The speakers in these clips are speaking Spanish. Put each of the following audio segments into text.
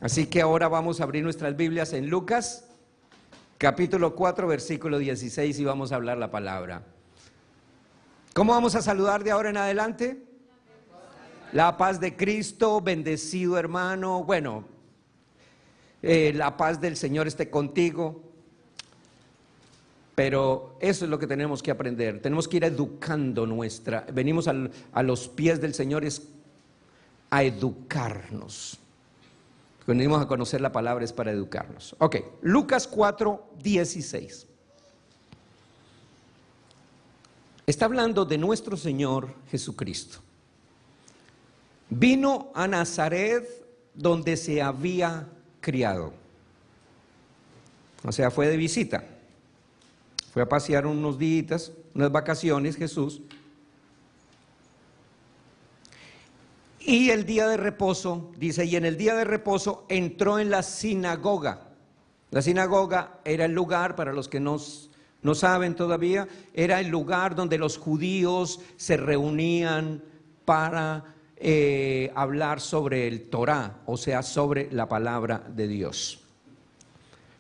Así que ahora vamos a abrir nuestras Biblias en Lucas, capítulo 4, versículo 16 y vamos a hablar la palabra. ¿Cómo vamos a saludar de ahora en adelante? La paz de Cristo, bendecido hermano. Bueno, la paz del Señor esté contigo. Pero eso es lo que tenemos que aprender. Tenemos que ir educando venimos a los pies del Señor a educarnos. Cuando venimos a conocer la palabra es para educarnos. Ok, Lucas 4, 16. Está hablando de nuestro Señor Jesucristo. Vino a Nazaret donde se había criado. O sea, fue de visita. Fue a pasear unos días, unas vacaciones Jesús. Y el día de reposo, dice, y en el día de reposo entró en la sinagoga. La sinagoga era el lugar, para los que no saben todavía, era el lugar donde los judíos se reunían para hablar sobre el Torá, o sea, sobre la palabra de Dios.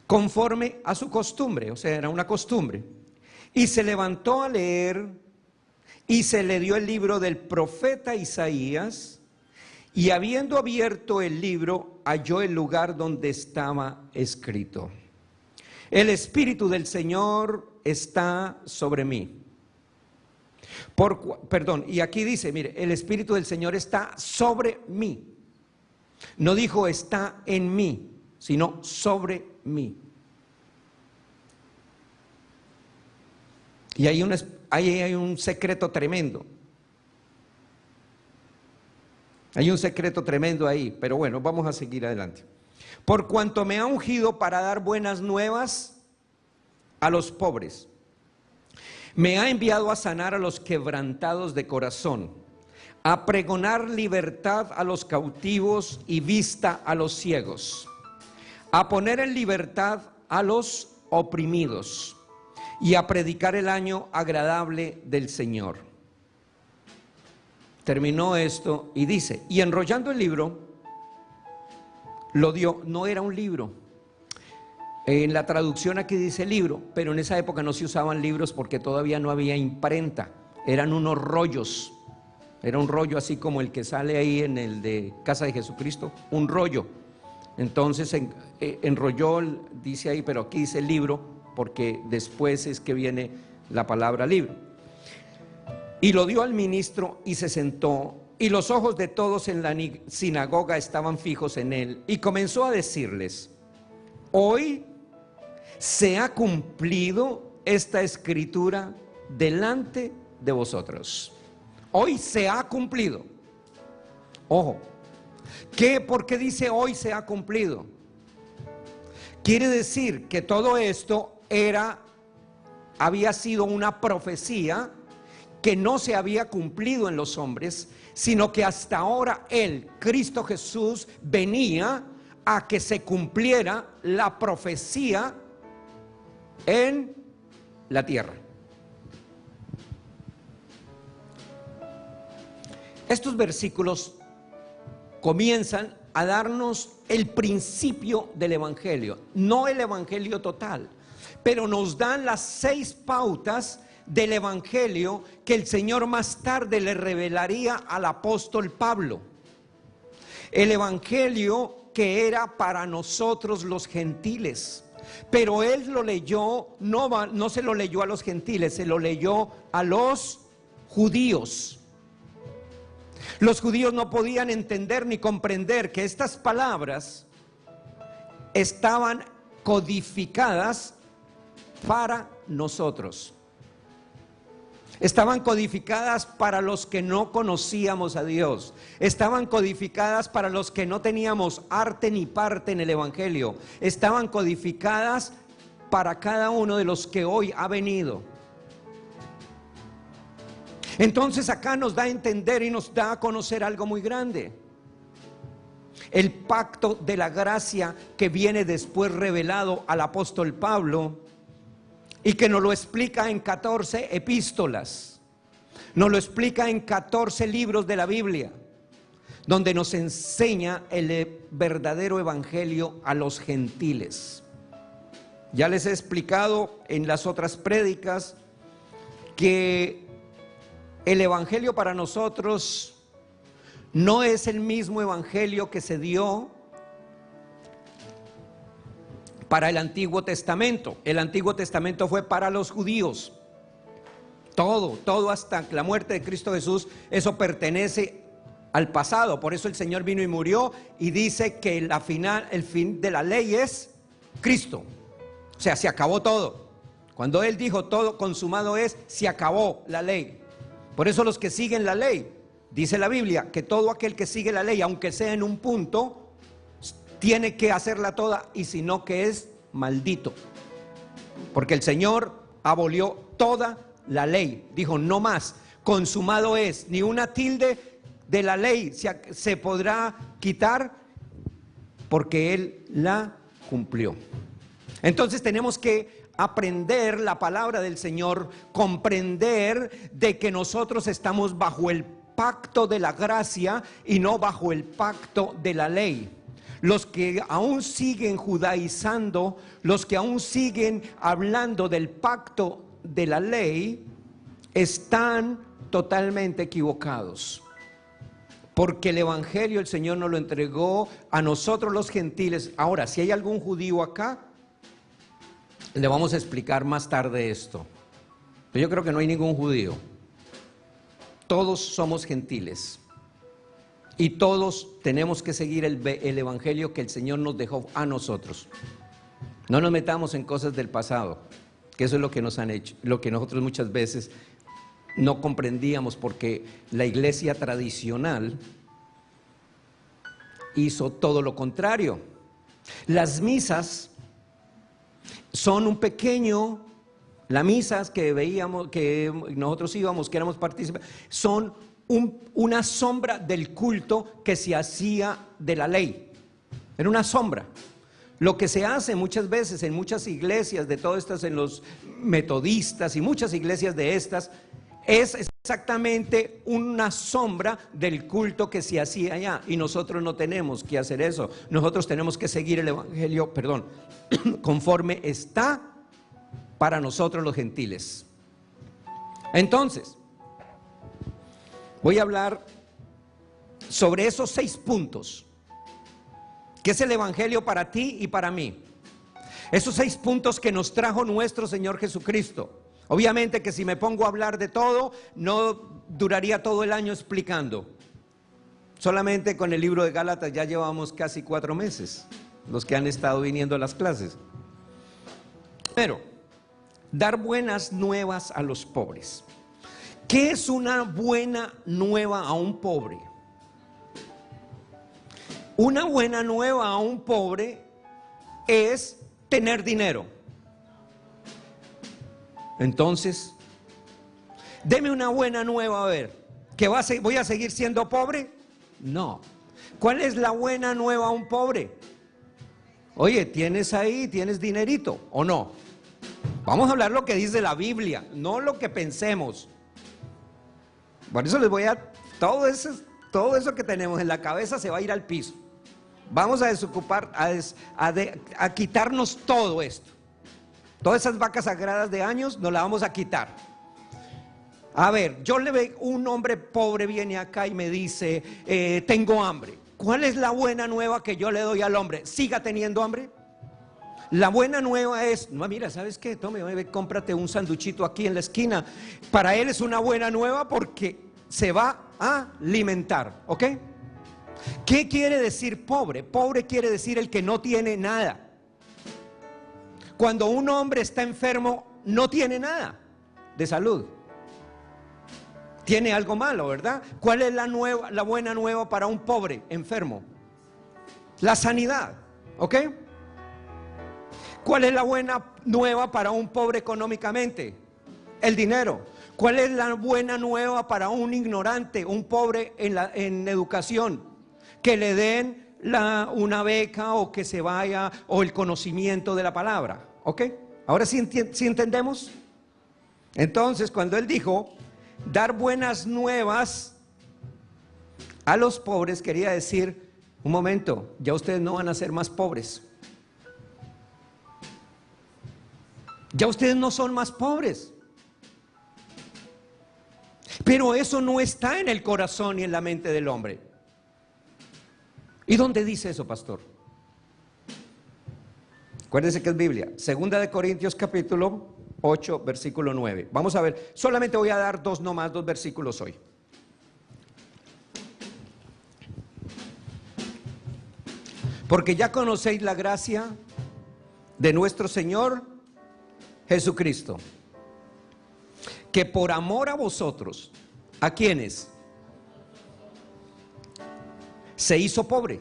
Conforme a su costumbre, o sea, era una costumbre. Y se levantó a leer y se le dio el libro del profeta Isaías. Y habiendo abierto el libro, halló el lugar donde estaba escrito: el Espíritu del Señor está sobre mí. Y aquí dice, mire, el Espíritu del Señor está sobre mí. No dijo está en mí, sino sobre mí. Y ahí hay un secreto tremendo. Hay un secreto tremendo ahí, pero bueno, vamos a seguir adelante. Por cuanto me ha ungido para dar buenas nuevas a los pobres, me ha enviado a sanar a los quebrantados de corazón, a pregonar libertad a los cautivos y vista a los ciegos, a poner en libertad a los oprimidos y a predicar el año agradable del Señor. Terminó esto y dice, y enrollando el libro, lo dio. No era un libro. En la traducción aquí dice libro, pero en esa época no se usaban libros porque todavía no había imprenta. Eran unos rollos. Era un rollo así como el que sale ahí en el de Casa de Jesucristo, un rollo. Entonces enrolló, dice ahí, pero aquí dice libro porque después es que viene la palabra libro. Y lo dio al ministro y se sentó, y los ojos de todos en la sinagoga estaban fijos en él. Y comenzó a decirles: hoy se ha cumplido esta escritura delante de vosotros. Hoy se ha cumplido. Ojo, ¿por qué dice hoy se ha cumplido? Quiere decir que todo esto había sido una profecía que no se había cumplido en los hombres, sino que hasta ahora Cristo Jesús, venía a que se cumpliera la profecía en la tierra. Estos versículos comienzan a darnos el principio del evangelio, no el evangelio total, pero nos dan las 6 pautas del evangelio que el Señor más tarde le revelaría al apóstol Pablo. El evangelio que era para nosotros los gentiles, pero él lo leyó, no se lo leyó a los gentiles, se lo leyó a los judíos. Los judíos no podían entender ni comprender que estas palabras estaban codificadas para nosotros. Estaban codificadas para los que no conocíamos a Dios. Estaban codificadas para los que no teníamos arte ni parte en el evangelio. Estaban codificadas para cada uno de los que hoy ha venido. Entonces acá nos da a entender y nos da a conocer algo muy grande: el pacto de la gracia que viene después revelado al apóstol Pablo, y que nos lo explica en 14 epístolas, nos lo explica en 14 libros de la Biblia. donde nos enseña el verdadero evangelio a los gentiles. Ya les he explicado en las otras prédicas que el evangelio para nosotros no es el mismo evangelio que se dio para el Antiguo Testamento. El Antiguo Testamento fue para los judíos. Todo hasta la muerte de Cristo Jesús, eso pertenece al pasado. Por eso el Señor vino y murió y dice que el fin de la ley es Cristo. O sea, se acabó todo. Cuando Él dijo todo consumado es, se acabó la ley. Por eso los que siguen la ley, dice la Biblia, que todo aquel que sigue la ley, aunque sea en un punto, tiene que hacerla toda, y si no, que es maldito. Porque el Señor abolió toda la ley. Dijo, no más, consumado es. Ni una tilde de la ley se podrá quitar, porque Él la cumplió. Entonces tenemos que aprender la palabra del Señor, comprender de que nosotros estamos bajo el pacto de la gracia y no bajo el pacto de la ley. Los que aún siguen judaizando, los que aún siguen hablando del pacto de la ley, están totalmente equivocados. Porque el evangelio el Señor nos lo entregó a nosotros los gentiles. Ahora, si hay algún judío acá, le vamos a explicar más tarde esto. Pero yo creo que no hay ningún judío. Todos somos gentiles. Y todos tenemos que seguir el evangelio que el Señor nos dejó a nosotros. No nos metamos en cosas del pasado, que eso es lo que nos han hecho, lo que nosotros muchas veces no comprendíamos, porque la iglesia tradicional hizo todo lo contrario. Las misas son un pequeño, las misas que veíamos, que nosotros íbamos, que éramos participantes, son una sombra del culto que se hacía de la ley. Era una sombra. Lo que se hace muchas veces en muchas iglesias de todas estas, en los metodistas y muchas iglesias de estas, es exactamente una sombra del culto que se hacía allá. Y nosotros no tenemos que hacer eso. Nosotros tenemos que seguir el evangelio, conforme está para nosotros los gentiles. Entonces, voy a hablar sobre esos 6 puntos, que es el evangelio para ti y para mí. Esos 6 puntos que nos trajo nuestro Señor Jesucristo. Obviamente que si me pongo a hablar de todo, no duraría todo el año explicando. Solamente con el libro de Gálatas ya llevamos casi 4 meses, los que han estado viniendo a las clases. Pero, dar buenas nuevas a los pobres. ¿Qué es una buena nueva a un pobre? Una buena nueva a un pobre es tener dinero. Entonces, deme una buena nueva, a ver, ¿que voy a seguir siendo pobre? No. ¿Cuál es la buena nueva a un pobre? Oye, ¿tienes dinerito o no? Vamos a hablar lo que dice la Biblia, no lo que pensemos. Por eso les voy a, todo eso que tenemos en la cabeza se va a ir al piso. Vamos a desocupar, a quitarnos todo esto. Todas esas vacas sagradas de años nos las vamos a quitar. A ver, un hombre pobre viene acá y me dice, tengo hambre. ¿Cuál es la buena nueva que yo le doy al hombre? ¿Siga teniendo hambre? La buena nueva es, no, mira, ¿sabes qué? Tome, cómprate un sanduchito aquí en la esquina. Para él es una buena nueva porque se va a alimentar, ¿ok? ¿Qué quiere decir pobre? Pobre quiere decir el que no tiene nada. Cuando un hombre está enfermo, no tiene nada de salud. Tiene algo malo, ¿verdad? ¿Cuál es la buena nueva para un pobre enfermo? La sanidad, ¿ok? ¿Cuál es la buena nueva para un pobre económicamente? El dinero. ¿Cuál es la buena nueva para un ignorante, un pobre en educación? Que le den una beca o que se vaya, o el conocimiento de la palabra. ¿Ok? Ahora sí entendemos. Entonces, cuando él dijo dar buenas nuevas a los pobres quería decir, un momento, ya ustedes no van a ser más pobres. Ya ustedes no son más pobres. Pero eso no está en el corazón y en la mente del hombre. ¿Y dónde dice eso, pastor? Acuérdense que es Biblia. Segunda de Corintios capítulo 8, versículo 9. Vamos a ver, solamente voy a dar dos versículos hoy. Porque ya conocéis la gracia de nuestro Señor Jesucristo, que por amor a vosotros, ¿a quiénes? Se hizo pobre.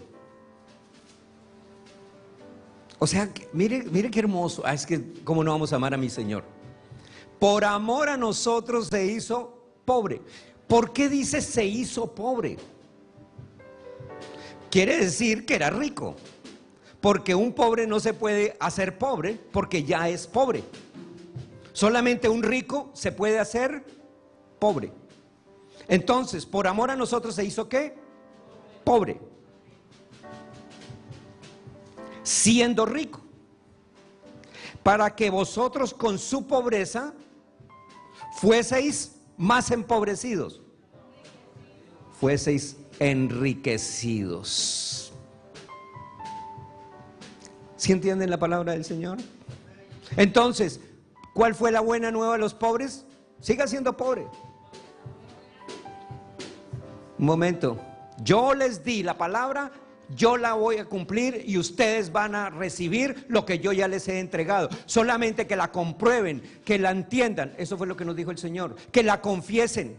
O sea, mire qué hermoso. Es que cómo no vamos a amar a mi Señor. Por amor a nosotros se hizo pobre. ¿Por qué dice se hizo pobre? Quiere decir que era rico. Porque un pobre no se puede hacer pobre porque ya es pobre. Solamente un rico se puede hacer pobre. Entonces, por amor a nosotros se hizo ¿qué? Pobre. Siendo rico, para que vosotros con su pobreza fueseis más empobrecidos, fueseis enriquecidos. ¿Sí entienden la palabra del Señor? Entonces, ¿cuál fue la buena nueva a los pobres? Siga siendo pobre. Un momento, yo les di la palabra, yo la voy a cumplir y ustedes van a recibir lo que yo ya les he entregado. Solamente que la comprueben, que la entiendan. Eso fue lo que nos dijo el Señor. Que la confiesen,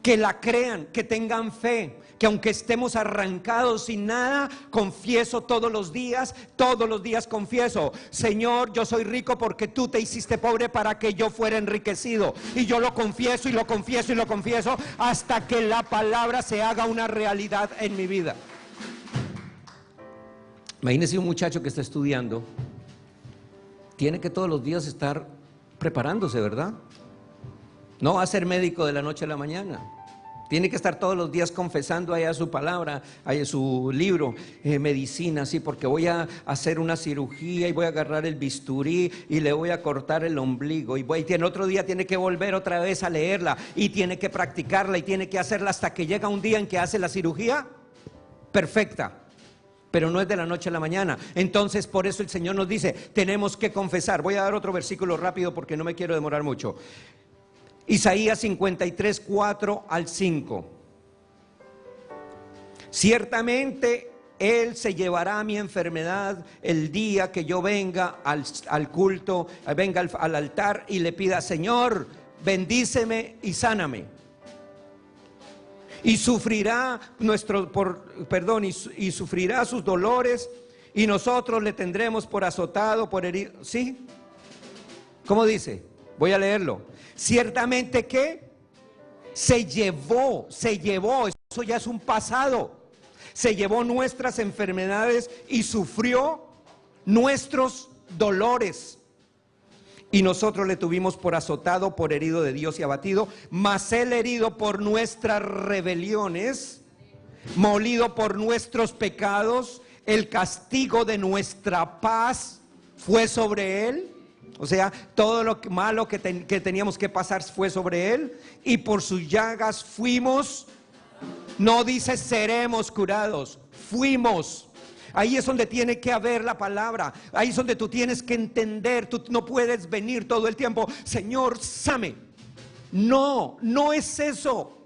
que la crean, que tengan fe. Que aunque estemos arrancados sin nada, confieso todos los días confieso: Señor, yo soy rico porque tú te hiciste pobre para que yo fuera enriquecido. Y yo lo confieso y lo confieso y lo confieso hasta que la palabra se haga una realidad en mi vida. Imagínese un muchacho que está estudiando, tiene que todos los días estar preparándose, ¿verdad? No va a ser médico de la noche a la mañana. Tiene que estar todos los días confesando allá su palabra, allá su libro, medicina, sí, porque voy a hacer una cirugía y voy a agarrar el bisturí y le voy a cortar el ombligo. Y el otro día tiene que volver otra vez a leerla y tiene que practicarla y tiene que hacerla hasta que llega un día en que hace la cirugía perfecta. Pero no es de la noche a la mañana. Entonces, por eso el Señor nos dice, tenemos que confesar. Voy a dar otro versículo rápido porque no me quiero demorar mucho. Isaías 53, 4 al 5. Ciertamente Él se llevará mi enfermedad el día que yo venga al culto, venga al altar y le pida: Señor, bendíceme y sáname. Y sufrirá y sufrirá sus dolores, y nosotros le tendremos por azotado, por herido. ¿Sí? ¿Cómo dice? Voy a leerlo. Ciertamente que se llevó, eso ya es un pasado. Se llevó nuestras enfermedades y sufrió nuestros dolores. Y nosotros le tuvimos por azotado, por herido de Dios y abatido. Mas Él herido por nuestras rebeliones, molido por nuestros pecados, el castigo de nuestra paz fue sobre Él. O sea, todo lo malo que teníamos que pasar fue sobre Él. Y por sus llagas fuimos, no dice seremos curados, fuimos. Ahí es donde tiene que haber la palabra. Ahí es donde tú tienes que entender. Tú no puedes venir todo el tiempo: Señor, same. No es eso.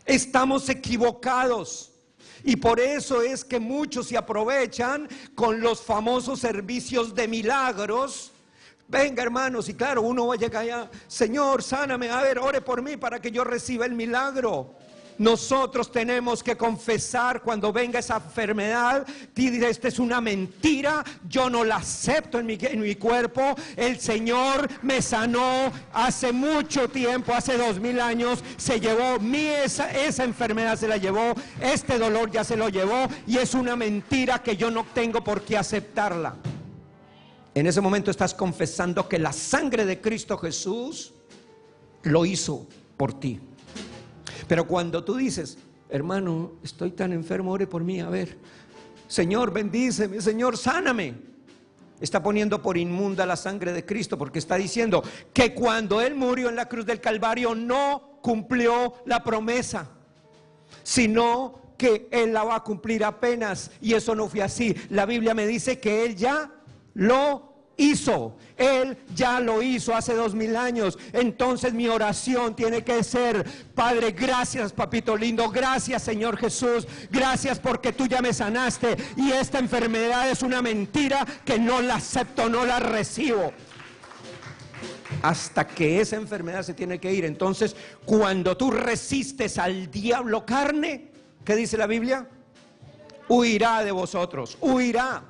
Estamos equivocados. Y por eso es que muchos se aprovechan con los famosos servicios de milagros. Venga, hermanos, y claro, uno va a llegar allá: Señor, sáname, a ver, ore por mí para que yo reciba el milagro. Nosotros tenemos que confesar cuando venga esa enfermedad: esta es una mentira, yo no la acepto en mi cuerpo. El Señor me sanó hace mucho tiempo, hace 2000 años, se llevó esa enfermedad, se la llevó, este dolor ya se lo llevó, y es una mentira que yo no tengo por qué aceptarla. En ese momento estás confesando que la sangre de Cristo Jesús lo hizo por ti. Pero cuando tú dices, hermano, estoy tan enfermo, ore por mí, a ver, Señor, bendíceme, Señor, sáname, está poniendo por inmunda la sangre de Cristo, porque está diciendo que cuando Él murió en la cruz del Calvario no cumplió la promesa, sino que Él la va a cumplir apenas. Y eso no fue así. La Biblia me dice que Él ya lo hizo. Él ya lo hizo hace 2000 años. Entonces mi oración tiene que ser: Padre, gracias, papito lindo, gracias, Señor Jesús, gracias porque tú ya me sanaste, y esta enfermedad es una mentira que no la acepto, no la recibo. Hasta que esa enfermedad se tiene que ir. Entonces, cuando tú resistes al diablo carne, ¿qué dice la Biblia? Huirá de vosotros, huirá.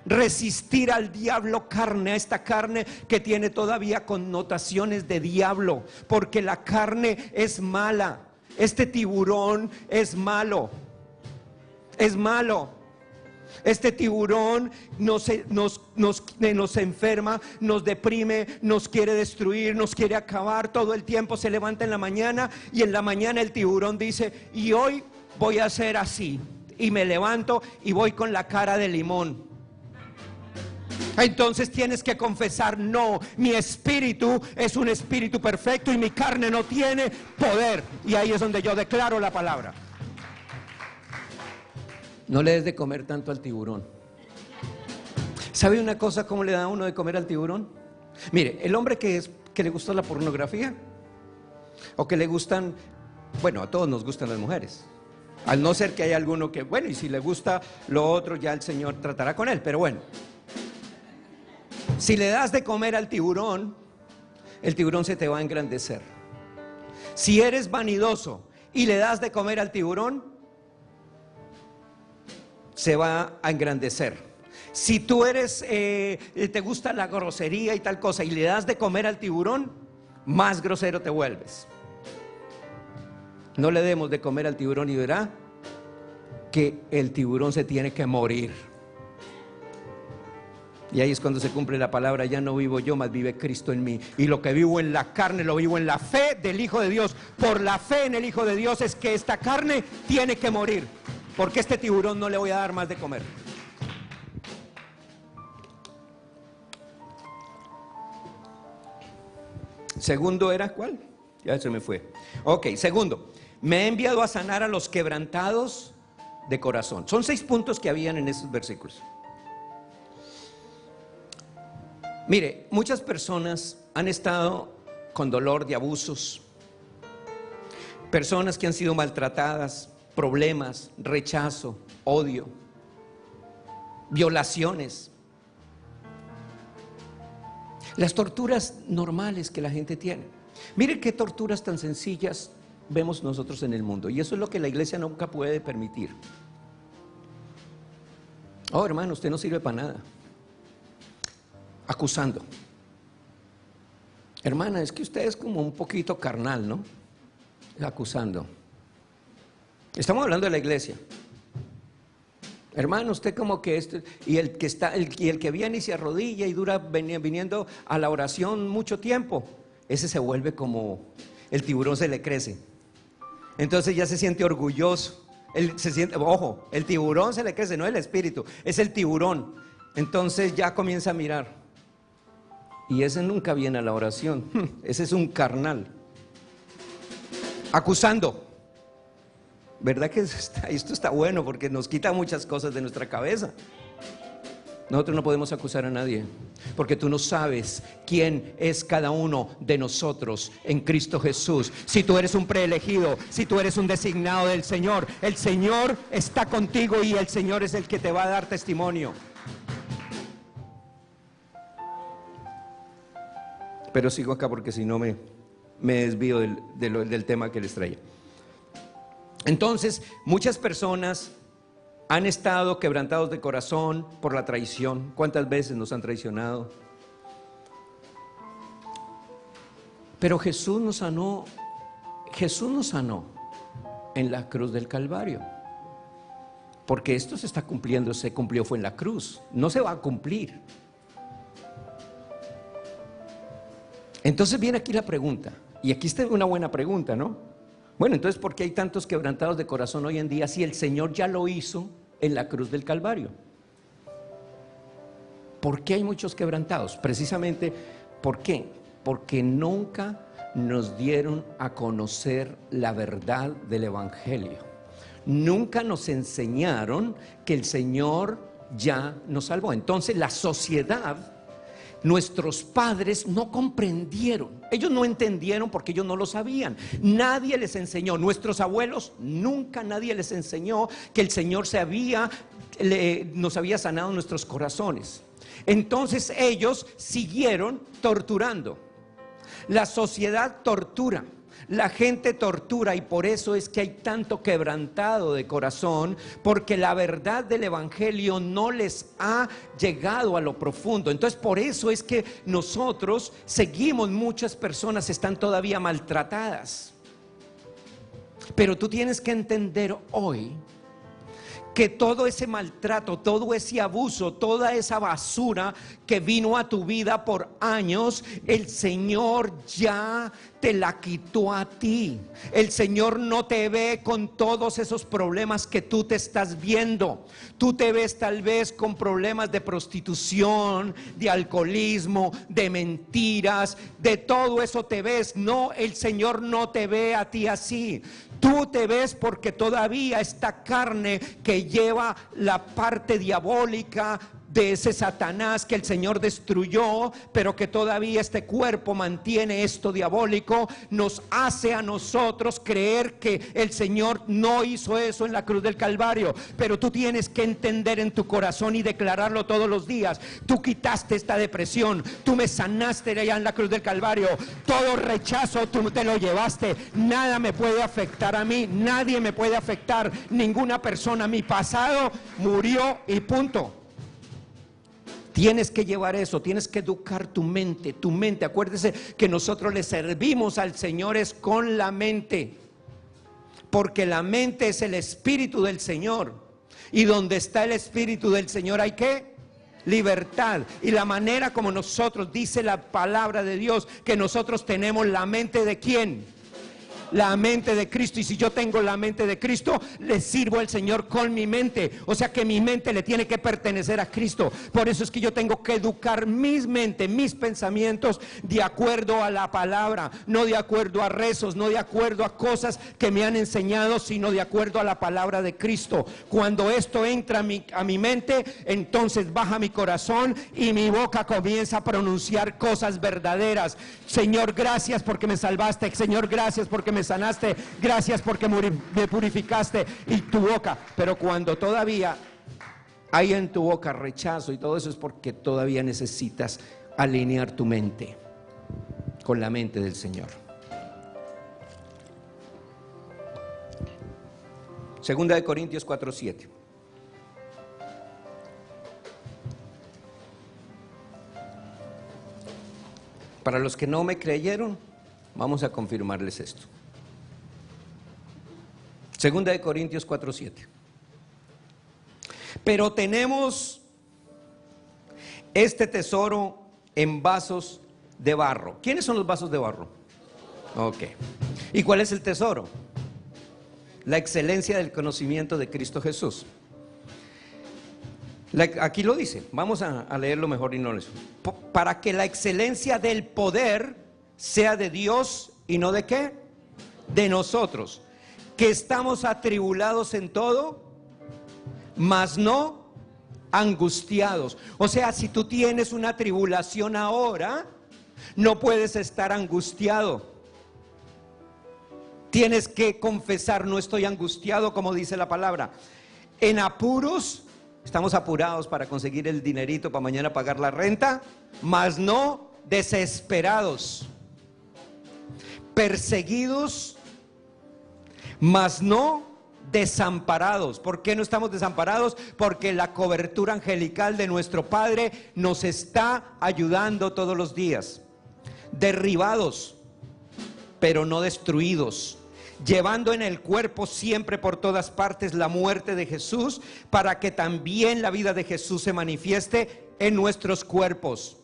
Resistir al diablo carne, a esta carne que tiene todavía connotaciones de diablo, porque la carne es mala. Este tiburón es malo, es malo. Este tiburón nos enferma, nos deprime, nos quiere destruir, nos quiere acabar. Todo el tiempo se levanta en la mañana, y en la mañana el tiburón dice: y hoy voy a hacer así, y me levanto y voy con la cara de limón. Entonces tienes que confesar: no, mi espíritu es un espíritu perfecto y mi carne no tiene poder. Y ahí es donde yo declaro la palabra. No le des de comer tanto al tiburón. ¿Sabe una cosa cómo le da a uno de comer al tiburón? Mire, el hombre que le gusta la pornografía, o que le gustan, bueno, a todos nos gustan las mujeres, al no ser que haya alguno que, bueno, y si le gusta lo otro, ya el Señor tratará con él. Pero bueno, si le das de comer al tiburón, el tiburón se te va a engrandecer. Si eres vanidoso y le das de comer al tiburón, se va a engrandecer. Si tú eres, te gusta la grosería y tal cosa, y le das de comer al tiburón, más grosero te vuelves. No le demos de comer al tiburón, y verá que el tiburón se tiene que morir. Y ahí es cuando se cumple la palabra: ya no vivo yo, mas vive Cristo en mí. Y lo que vivo en la carne, lo vivo en la fe del Hijo de Dios. Por la fe en el Hijo de Dios es que esta carne tiene que morir, porque este tiburón no le voy a dar más de comer. Segundo era, ¿cuál? Ya se me fue. Ok, segundo, me he enviado a sanar a los quebrantados de corazón. Son 6 puntos que habían en esos versículos. Mire, muchas personas han estado con dolor de abusos, personas que han sido maltratadas, problemas, rechazo, odio, violaciones, las torturas normales que la gente tiene. Mire qué torturas tan sencillas vemos nosotros en el mundo, y eso es lo que la iglesia nunca puede permitir. Oh, hermano, usted no sirve para nada. Acusando: hermana, es que usted es como un poquito carnal, ¿no? Acusando. Estamos hablando de la iglesia. Hermano, usted como que y el que viene y se arrodilla y dura viniendo a la oración mucho tiempo, ese se vuelve como el tiburón, se le crece. Entonces ya se siente orgulloso. Ojo, el tiburón se le crece, no el espíritu, es el tiburón. Entonces ya comienza a mirar. Y ese nunca viene a la oración. Ese es un carnal. Acusando. ¿Verdad que esto está bueno? Porque nos quita muchas cosas de nuestra cabeza. Nosotros no podemos acusar a nadie, porque tú no sabes quién es cada uno de nosotros en Cristo Jesús. Si tú eres un preelegido, si tú eres un designado del Señor, el Señor está contigo, y el Señor es el que te va a dar testimonio. Pero sigo acá porque si no me desvío del tema que les traía. Entonces, muchas personas han estado quebrantados de corazón por la traición. ¿Cuántas veces nos han traicionado? Pero Jesús nos sanó en la cruz del Calvario. Porque esto se está cumpliendo, se cumplió, fue en la cruz, no se va a cumplir. Entonces viene aquí la pregunta, y aquí está una buena pregunta, ¿no? Bueno, entonces, ¿por qué hay tantos quebrantados de corazón hoy en día si el Señor ya lo hizo en la cruz del Calvario? ¿Por qué hay muchos quebrantados? Precisamente, ¿por qué? Porque nunca nos dieron a conocer la verdad del Evangelio. Nunca nos enseñaron que el Señor ya nos salvó. Entonces la sociedad, nuestros padres no comprendieron. Ellos no entendieron porque ellos no lo sabían. Nadie les enseñó. Nuestros abuelos, nunca nadie les enseñó que el Señor nos había sanado nuestros corazones. Entonces ellos siguieron torturando. La sociedad tortura, la gente tortura, y por eso es que hay tanto quebrantado de corazón, porque la verdad del Evangelio no les ha llegado a lo profundo. Entonces por eso es que nosotros seguimos, muchas personas están todavía maltratadas. Pero tú tienes que entender hoy que todo ese maltrato, todo ese abuso, toda esa basura que vino a tu vida por años, el Señor ya te la quitó a ti. El Señor no te ve con todos esos problemas que tú te estás viendo. Tú te ves tal vez con problemas de prostitución, de alcoholismo, de mentiras, de todo eso te ves. No, el Señor no te ve a ti así. Tú te ves porque todavía esta carne que lleva la parte diabólica de ese Satanás que el Señor destruyó, pero que todavía este cuerpo mantiene esto diabólico, nos hace a nosotros creer que el Señor no hizo eso en la cruz del Calvario. Pero tú tienes que entender en tu corazón y declararlo todos los días: tú quitaste esta depresión, tú me sanaste allá en la cruz del Calvario, todo rechazo tú te lo llevaste, nada me puede afectar a mí, nadie me puede afectar, ninguna persona, mi pasado murió y punto. Tienes que llevar eso, tienes que educar tu mente. Acuérdese que nosotros le servimos al Señor es con la mente, porque la mente es el Espíritu del Señor, y donde está el Espíritu del Señor hay ¿qué? Libertad. Y la manera como nosotros, dice la palabra de Dios, que nosotros tenemos la mente de ¿quién? La mente de Cristo. Y si yo tengo la mente de Cristo, le sirvo al Señor con mi mente. O sea que mi mente le tiene que pertenecer a Cristo. Por eso es que yo tengo que educar mis mentes, mis pensamientos de acuerdo a la palabra, no de acuerdo a rezos, no de acuerdo a cosas que me han enseñado, sino de acuerdo a la palabra de Cristo. Cuando esto entra a mi mente, entonces baja mi corazón y mi boca comienza a pronunciar cosas verdaderas. Señor, gracias porque me salvaste. Señor, gracias porque me sanaste, gracias porque me purificaste. Y tu boca, pero cuando todavía hay en tu boca rechazo y todo eso, es porque todavía necesitas alinear tu mente con la mente del Señor. Segunda de Corintios 4:7. Para los que no me creyeron, vamos a confirmarles esto. Segunda de Corintios 4:7. Pero tenemos este tesoro en vasos de barro. ¿Quiénes son los vasos de barro? Ok. ¿Y cuál es el tesoro? La excelencia del conocimiento de Cristo Jesús. Aquí lo dice, vamos a leerlo mejor y no lo. Para que la excelencia del poder sea de Dios y no de ¿qué? De nosotros, que estamos atribulados en todo, mas no angustiados. O sea, si tú tienes una tribulación ahora, no puedes estar angustiado. Tienes que confesar: no estoy angustiado, como dice la palabra. En apuros, estamos apurados para conseguir el dinerito para mañana pagar la renta, mas no desesperados. Perseguidos, mas no desamparados. ¿Por qué no estamos desamparados? Porque la cobertura angelical de nuestro Padre nos está ayudando todos los días. Derribados, pero no destruidos, llevando en el cuerpo siempre por todas partes la muerte de Jesús, para que también la vida de Jesús se manifieste en nuestros cuerpos.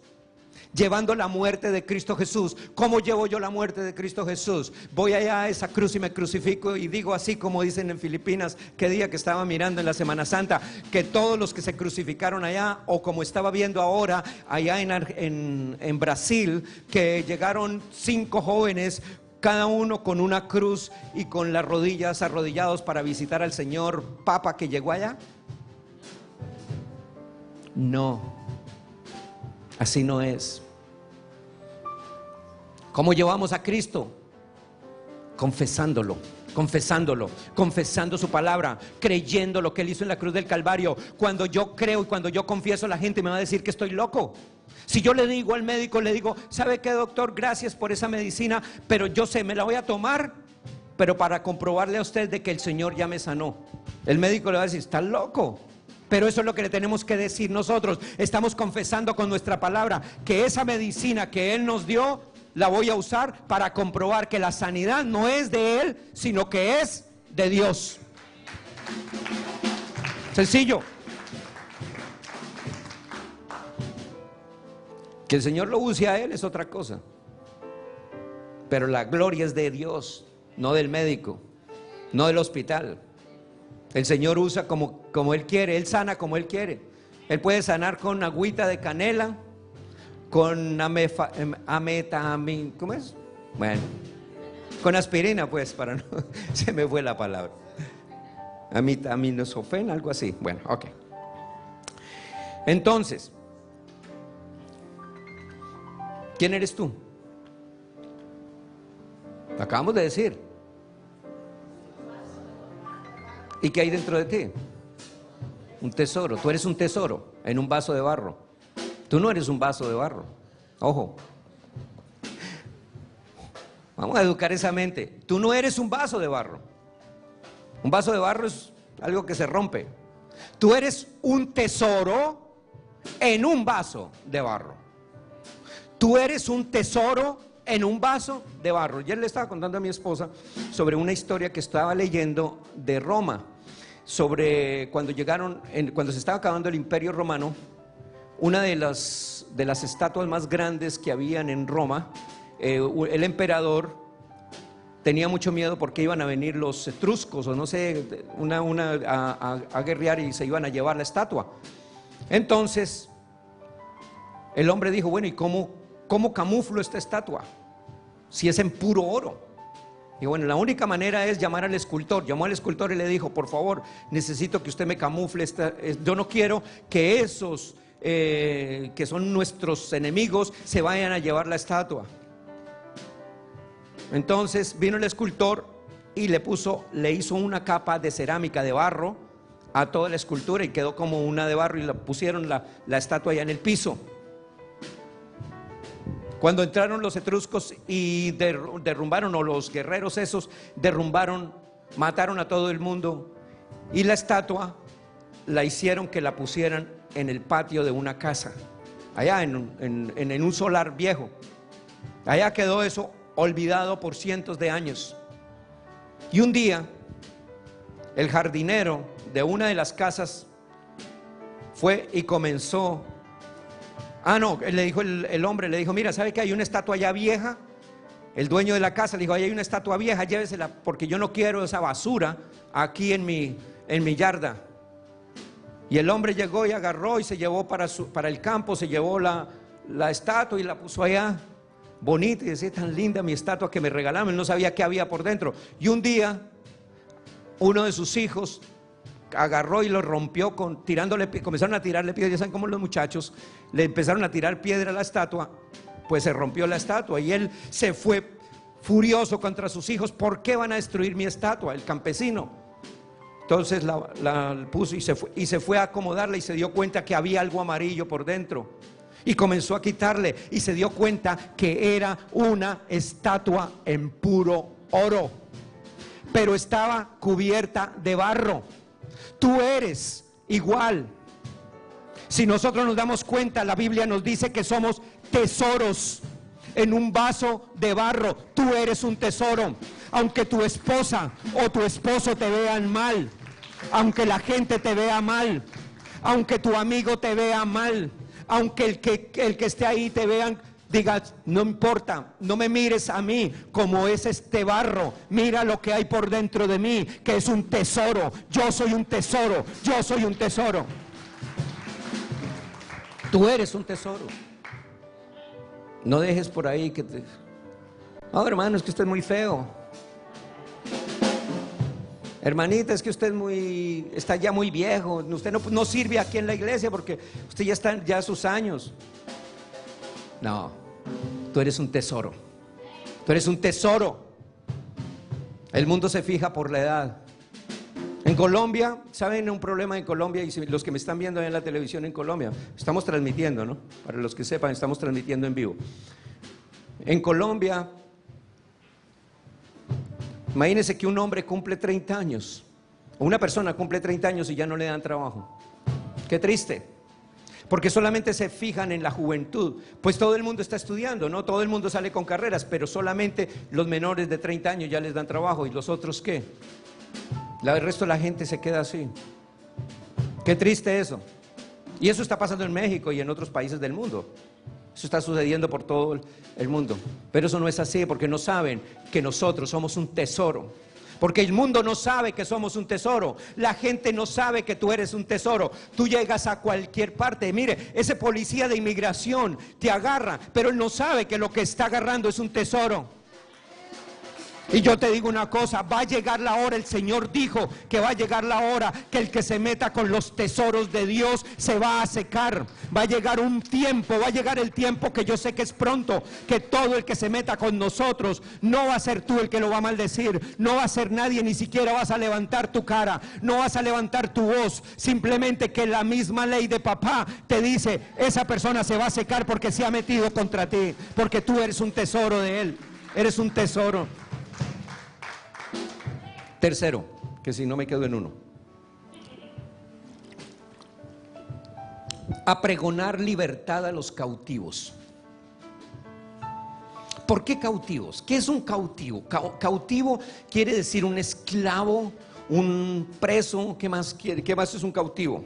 llevando la muerte de Cristo Jesús. ¿Cómo llevo yo la muerte de Cristo Jesús? Voy allá a esa cruz y me crucifico y digo así como dicen en Filipinas, que día que estaba mirando en la Semana Santa, que todos los que se crucificaron allá, o como estaba viendo ahora allá en Brasil, que llegaron 5 jóvenes, cada uno con una cruz y con las rodillas arrodillados para visitar al señor Papa que llegó allá. No, así no es. ¿Cómo llevamos a Cristo? Confesándolo, confesando su palabra, creyendo lo que Él hizo en la cruz del Calvario. Cuando yo creo y cuando yo confieso, la gente me va a decir que estoy loco. Si yo le digo al médico, le digo, ¿sabe qué, doctor? Gracias por esa medicina, pero yo sé, me la voy a tomar, pero para comprobarle a usted de que el Señor ya me sanó. El médico le va a decir, está loco. Pero eso es lo que le tenemos que decir nosotros. Estamos confesando con nuestra palabra que esa medicina que Él nos dio, la voy a usar para comprobar que la sanidad no es de Él, sino que es de Dios. Sencillo. Que el Señor lo use a Él es otra cosa, pero la gloria es de Dios, no del médico, no del hospital. El Señor usa como Él quiere, Él sana como Él quiere. Él puede sanar con agüita de canela, con ¿cómo es? Bueno, con aspirina, pues, para no, se me fue la palabra. Aminosofen, algo así. Bueno, ok. Entonces, ¿quién eres tú? Lo acabamos de decir. ¿Y qué hay dentro de ti? Un tesoro. Tú eres un tesoro en un vaso de barro. Tú no eres un vaso de barro. Ojo. Vamos a educar esa mente. Tú no eres un vaso de barro. Un vaso de barro es algo que se rompe. Tú eres un tesoro en un vaso de barro. Tú eres un tesoro en un vaso de barro. Ayer le estaba contando a mi esposa sobre una historia que estaba leyendo de Roma, sobre cuando llegaron, cuando se estaba acabando el Imperio Romano. Una de las estatuas más grandes que habían en Roma, el emperador tenía mucho miedo porque iban a venir los etruscos o no sé, a guerrear y se iban a llevar la estatua. Entonces el hombre dijo, bueno, ¿y cómo camuflo esta estatua si es en puro oro? Y bueno, la única manera es llamar al escultor. Llamó al escultor y le dijo, por favor, necesito que usted me camufle yo no quiero que esos que son nuestros enemigos se vayan a llevar la estatua. Entonces vino el escultor y le hizo una capa de cerámica de barro a toda la escultura y quedó como una de barro, y la pusieron la estatua allá en el piso. Cuando entraron los etruscos y derrumbaron, o los guerreros esos derrumbaron, mataron a todo el mundo, y la estatua la hicieron que la pusieran en el patio de una casa, allá en un solar viejo. Allá quedó eso olvidado por cientos de años. Y un día el jardinero de una de las casas fue y comenzó. Le dijo el hombre, le dijo, mira, ¿sabe que hay una estatua allá vieja? El dueño de la casa le dijo, ahí hay una estatua vieja, llévesela porque yo no quiero esa basura aquí en mi yarda. Y el hombre llegó y agarró y se llevó para el campo, se llevó la estatua y la puso allá, bonita, y decía, tan linda mi estatua que me regalaron. Él no sabía qué había por dentro. Y un día uno de sus hijos agarró y lo rompió comenzaron a tirarle piedras. Ya saben cómo los muchachos le empezaron a tirar piedra a la estatua, pues se rompió la estatua y él se fue furioso contra sus hijos. ¿Por qué van a destruir mi estatua? El campesino. Entonces la puso y se fue a acomodarla y se dio cuenta que había algo amarillo por dentro y comenzó a quitarle y se dio cuenta que era una estatua en puro oro, pero estaba cubierta de barro. Tú eres igual. Si nosotros nos damos cuenta, la Biblia nos dice que somos tesoros en un vaso de barro. Tú eres un tesoro. Aunque tu esposa o tu esposo te vean mal, aunque la gente te vea mal, aunque tu amigo te vea mal, aunque el que esté ahí te vean, diga, no importa, no me mires a mí como es este barro, mira lo que hay por dentro de mí, que es un tesoro. Yo soy un tesoro, yo soy un tesoro. Tú eres un tesoro. No dejes por ahí que te... No, hermano, es que usted es muy feo. Hermanita, es que usted está ya muy viejo. Usted no sirve aquí en la iglesia porque usted ya está ya a sus años. No, tú eres un tesoro. Tú eres un tesoro. El mundo se fija por la edad. En Colombia, ¿saben un problema en Colombia? Y los que me están viendo en la televisión en Colombia, estamos transmitiendo, ¿no? Para los que sepan, estamos transmitiendo en vivo. En Colombia, imagínense que un hombre cumple 30 años, o una persona cumple 30 años y ya no le dan trabajo. Qué triste, porque solamente se fijan en la juventud. Pues todo el mundo está estudiando, ¿no? Todo el mundo sale con carreras, pero solamente los menores de 30 años ya les dan trabajo. ¿Y los otros qué? El resto de la gente se queda así. Qué triste eso. Y eso está pasando en México y en otros países del mundo. Eso está sucediendo por todo el mundo. Pero eso no es así, porque no saben que nosotros somos un tesoro. Porque el mundo no sabe que somos un tesoro. La gente no sabe que tú eres un tesoro. Tú llegas a cualquier parte. Mire, ese policía de inmigración te agarra, pero él no sabe que lo que está agarrando es un tesoro. Y yo te digo una cosa, va a llegar la hora, el Señor dijo que va a llegar la hora que el que se meta con los tesoros de Dios se va a secar. Va a llegar un tiempo, va a llegar el tiempo que yo sé que es pronto, que todo el que se meta con nosotros, no va a ser tú el que lo va a maldecir, no va a ser nadie, ni siquiera vas a levantar tu cara, no vas a levantar tu voz, simplemente que la misma ley de papá te dice, esa persona se va a secar porque se ha metido contra ti, porque tú eres un tesoro de él, eres un tesoro. Tercero, que si no me quedo en uno, a pregonar libertad a los cautivos. ¿Por qué cautivos? ¿Qué es un cautivo? Cautivo quiere decir un esclavo, un preso. ¿Qué más quiere? ¿Qué más es un cautivo?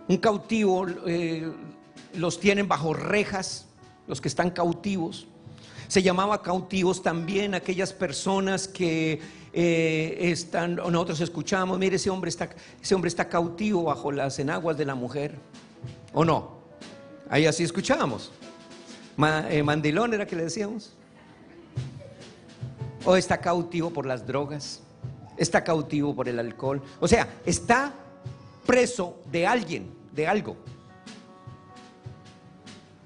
Un cautivo los tienen bajo rejas, los que están cautivos. Se llamaba cautivos también aquellas personas que nosotros escuchamos, mire, ese hombre está cautivo bajo las enaguas de la mujer, ¿o no? Ahí así escuchábamos. Mandilón era que le decíamos. O está cautivo por las drogas, está cautivo por el alcohol. O sea, está preso de alguien, de algo.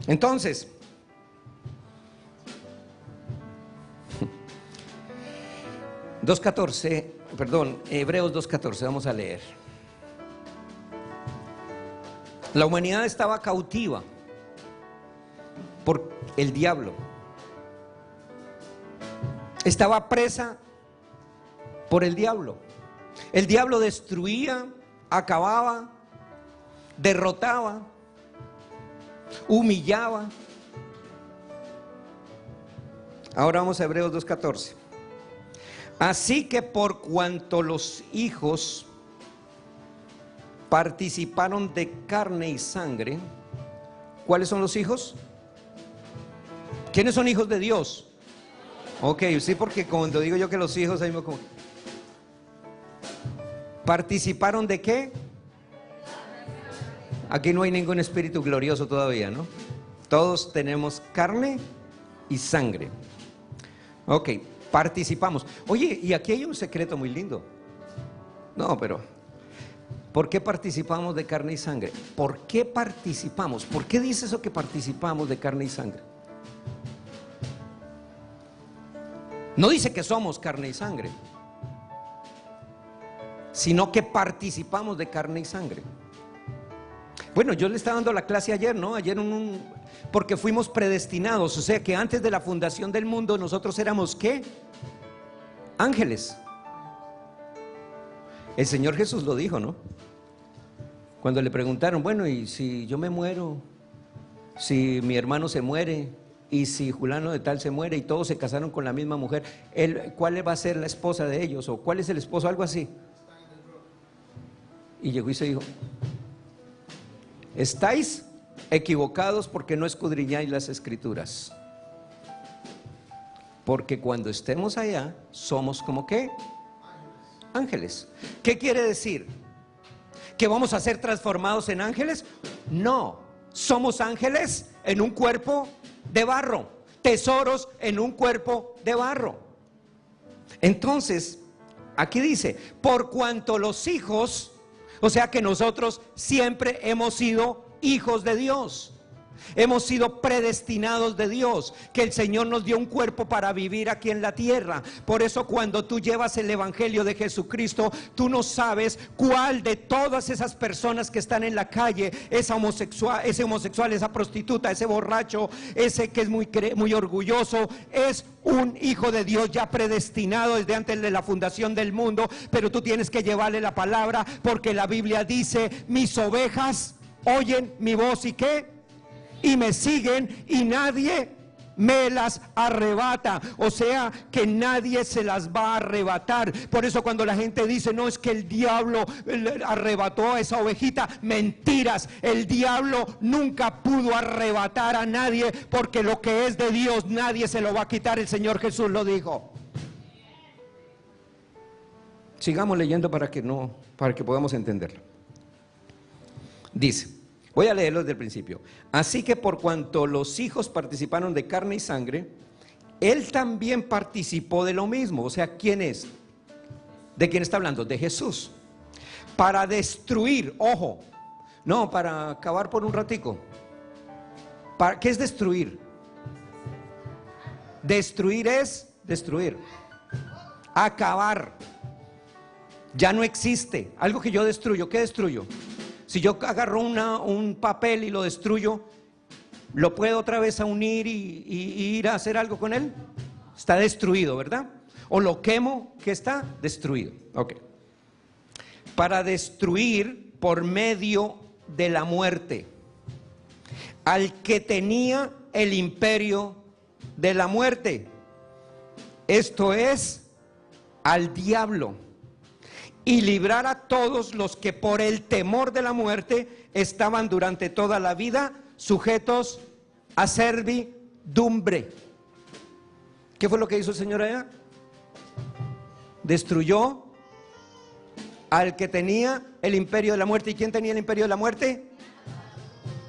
Entonces, Hebreos 2:14, vamos a leer. La humanidad estaba cautiva por el diablo. Estaba presa por el diablo. El diablo destruía, acababa, derrotaba, humillaba. Ahora vamos a Hebreos 2:14. Así que por cuanto los hijos participaron de carne y sangre, ¿cuáles son los hijos? ¿Quiénes son hijos de Dios? Ok, sí, porque cuando digo yo que los hijos, ahí me como... ¿Participaron de qué? Aquí no hay ningún espíritu glorioso todavía, ¿no? Todos tenemos carne y sangre. Ok, participamos. Oye, y aquí hay un secreto muy lindo. No, pero ¿por qué participamos de carne y sangre? ¿Por qué participamos? ¿Por qué dice eso que participamos de carne y sangre? No dice que somos carne y sangre, sino que participamos de carne y sangre. Bueno, yo le estaba dando la clase ayer, ¿no? Ayer porque fuimos predestinados, o sea que antes de la fundación del mundo nosotros éramos ¿qué? Ángeles. El Señor Jesús lo dijo, ¿no? Cuando le preguntaron, bueno, y si yo me muero, si mi hermano se muere, y si Julano de tal se muere, y todos se casaron con la misma mujer, ¿cuál va a ser la esposa de ellos? ¿O cuál es el esposo? Algo así. Y llegó y se dijo, ¿estáis Equivocados porque no escudriñáis las Escrituras. Porque cuando estemos allá, somos como ¿qué? Ángeles. ¿Qué quiere decir? ¿Que vamos a ser transformados en ángeles? No, somos ángeles en un cuerpo de barro, tesoros en un cuerpo de barro. Entonces, aquí dice, por cuanto los hijos, o sea que nosotros siempre hemos sido hijos de Dios. Hemos sido predestinados de Dios, que el Señor nos dio un cuerpo para vivir aquí en la tierra. Por eso cuando tú llevas el evangelio de Jesucristo, tú no sabes cuál de todas esas personas que están en la calle, ese homosexual, esa prostituta, ese borracho, ese que es muy orgulloso, es un hijo de Dios ya predestinado desde antes de la fundación del mundo. Pero tú tienes que llevarle la palabra, porque la Biblia dice: mis ovejas oyen mi voz y ¿qué? Y me siguen, y nadie me las arrebata. O sea que nadie se las va a arrebatar. Por eso cuando la gente dice: no, es que el diablo arrebató a esa ovejita, mentiras. El diablo nunca pudo arrebatar a nadie, porque lo que es de Dios nadie se lo va a quitar. El Señor Jesús lo dijo. Sigamos leyendo para que podamos entenderlo. Dice, voy a leerlo desde el principio. Así que por cuanto los hijos participaron de carne y sangre, Él también participó de lo mismo. O sea, ¿quién es? ¿De quién está hablando? De Jesús. Para destruir, ojo, no, para acabar por un ratico. ¿Qué es destruir? Destruir es destruir, acabar. Ya no existe. Algo que yo destruyo, ¿qué destruyo? Si yo agarro un papel y lo destruyo, ¿lo puedo otra vez a unir y ir a hacer algo con él? Está destruido, ¿verdad? O lo quemo, ¿qué está? Destruido. Ok. Para destruir por medio de la muerte al que tenía el imperio de la muerte. Esto es, al diablo. Y librar a todos los que por el temor de la muerte estaban durante toda la vida sujetos a servidumbre. ¿Qué fue lo que hizo el Señor allá? Destruyó al que tenía el imperio de la muerte. ¿Y quién tenía el imperio de la muerte?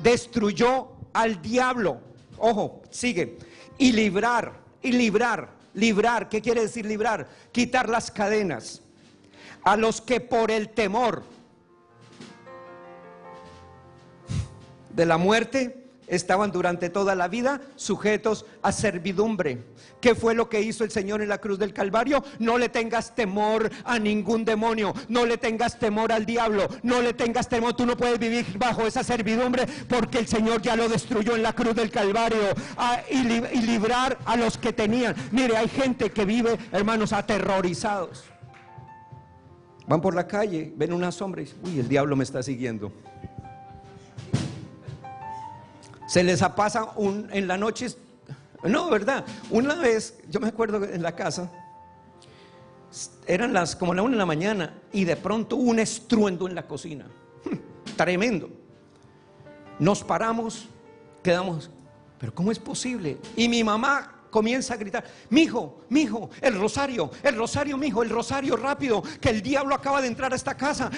Destruyó al diablo. Ojo, sigue. Y librar, librar. ¿Qué quiere decir librar? Quitar las cadenas a los que por el temor de la muerte estaban durante toda la vida sujetos a servidumbre. ¿Qué fue lo que hizo el Señor en la cruz del Calvario? No le tengas temor a ningún demonio, no le tengas temor al diablo, no le tengas temor. Tú no puedes vivir bajo esa servidumbre, porque el Señor ya lo destruyó en la cruz del Calvario. Y librar a los que tenían. Mire, hay gente que vive, hermanos, aterrorizados. Van por la calle, ven una sombra y dicen: uy, el diablo me está siguiendo. Se les pasa en la noche. No, ¿verdad? Una vez, yo me acuerdo en la casa, eran como la 1 de la mañana, y de pronto hubo un estruendo en la cocina. Tremendo. Nos paramos, quedamos, ¿pero cómo es posible? Y mi mamá comienza a gritar: mijo, el rosario, mijo, el rosario, rápido, que el diablo acaba de entrar a esta casa.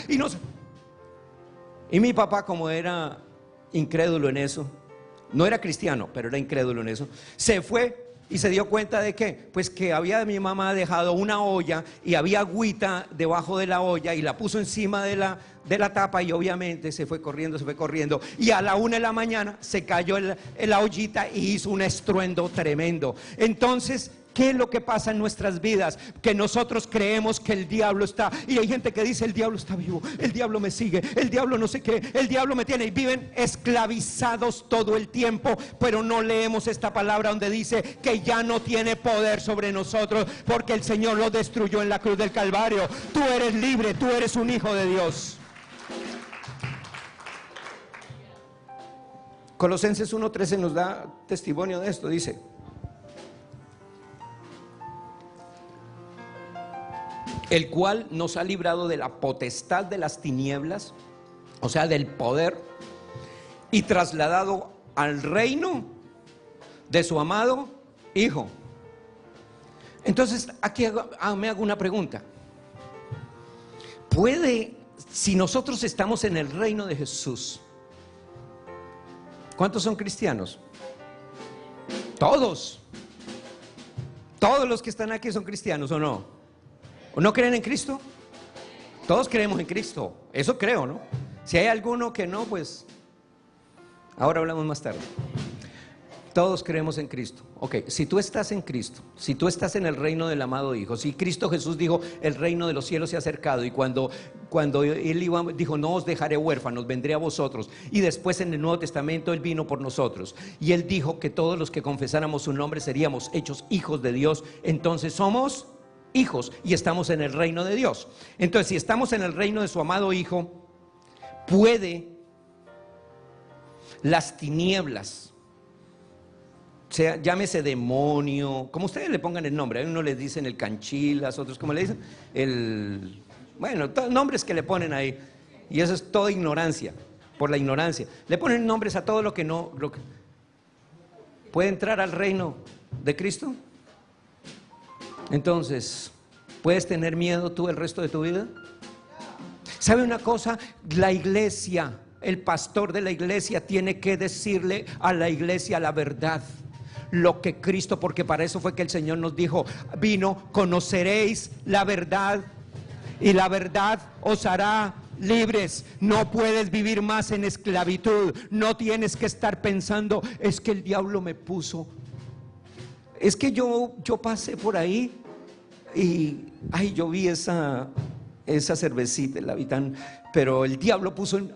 Y mi papá, como era incrédulo en eso, no era cristiano, pero era incrédulo en eso, se fue y se dio cuenta de que, pues que mi mamá dejado una olla y había agüita debajo de la olla, y la puso encima de la tapa, y obviamente se fue corriendo, y a la 1 de la mañana se cayó la ollita y hizo un estruendo tremendo. Entonces, ¿qué es lo que pasa en nuestras vidas? Que nosotros creemos que el diablo está, y hay gente que dice: el diablo está vivo, el diablo me sigue, el diablo no sé qué, el diablo me tiene, y viven esclavizados todo el tiempo. Pero no leemos esta palabra donde dice que ya no tiene poder sobre nosotros, porque el Señor lo destruyó en la cruz del Calvario. Tú eres libre, tú eres un hijo de Dios. Colosenses 1:13 nos da testimonio de esto. Dice: el cual nos ha librado de la potestad de las tinieblas, o sea, del poder, y trasladado al reino de su amado Hijo. Entonces, aquí me hago una pregunta. ¿Puede, si nosotros estamos en el reino de Jesús, cuántos son cristianos? Todos. Todos los que están aquí son cristianos, ¿o no? ¿O no creen en Cristo? Todos creemos en Cristo, eso creo, ¿no? Si hay alguno que no, pues ahora hablamos más tarde. Todos creemos en Cristo. Ok, si tú estás en Cristo, si tú estás en el reino del amado Hijo, si Cristo Jesús dijo, el reino de los cielos se ha acercado, y cuando Él dijo, no os dejaré huérfanos, vendré a vosotros, y después en el Nuevo Testamento Él vino por nosotros, y Él dijo que todos los que confesáramos su nombre seríamos hechos hijos de Dios, entonces somos hijos y estamos en el reino de Dios. Entonces, si estamos en el reino de su amado Hijo, puede las tinieblas, sea, llámese demonio, como ustedes le pongan el nombre, a uno les dicen el canchilas, otros como le dicen, bueno, nombres que le ponen ahí, y eso es toda ignorancia, por la ignorancia, le ponen nombres a todo lo que no, ¿puede entrar al reino de Cristo? Entonces, ¿puedes tener miedo tú el resto de tu vida? ¿Sabe una cosa? La iglesia, el pastor de la iglesia tiene que decirle a la iglesia la verdad, lo que Cristo, porque para eso fue que el Señor nos dijo, vino, conoceréis la verdad y la verdad os hará libres. No puedes vivir más en esclavitud, no tienes que estar pensando, es que el diablo me puso, es que yo pasé por ahí y yo vi esa cervecita, el Habitán, pero el diablo puso en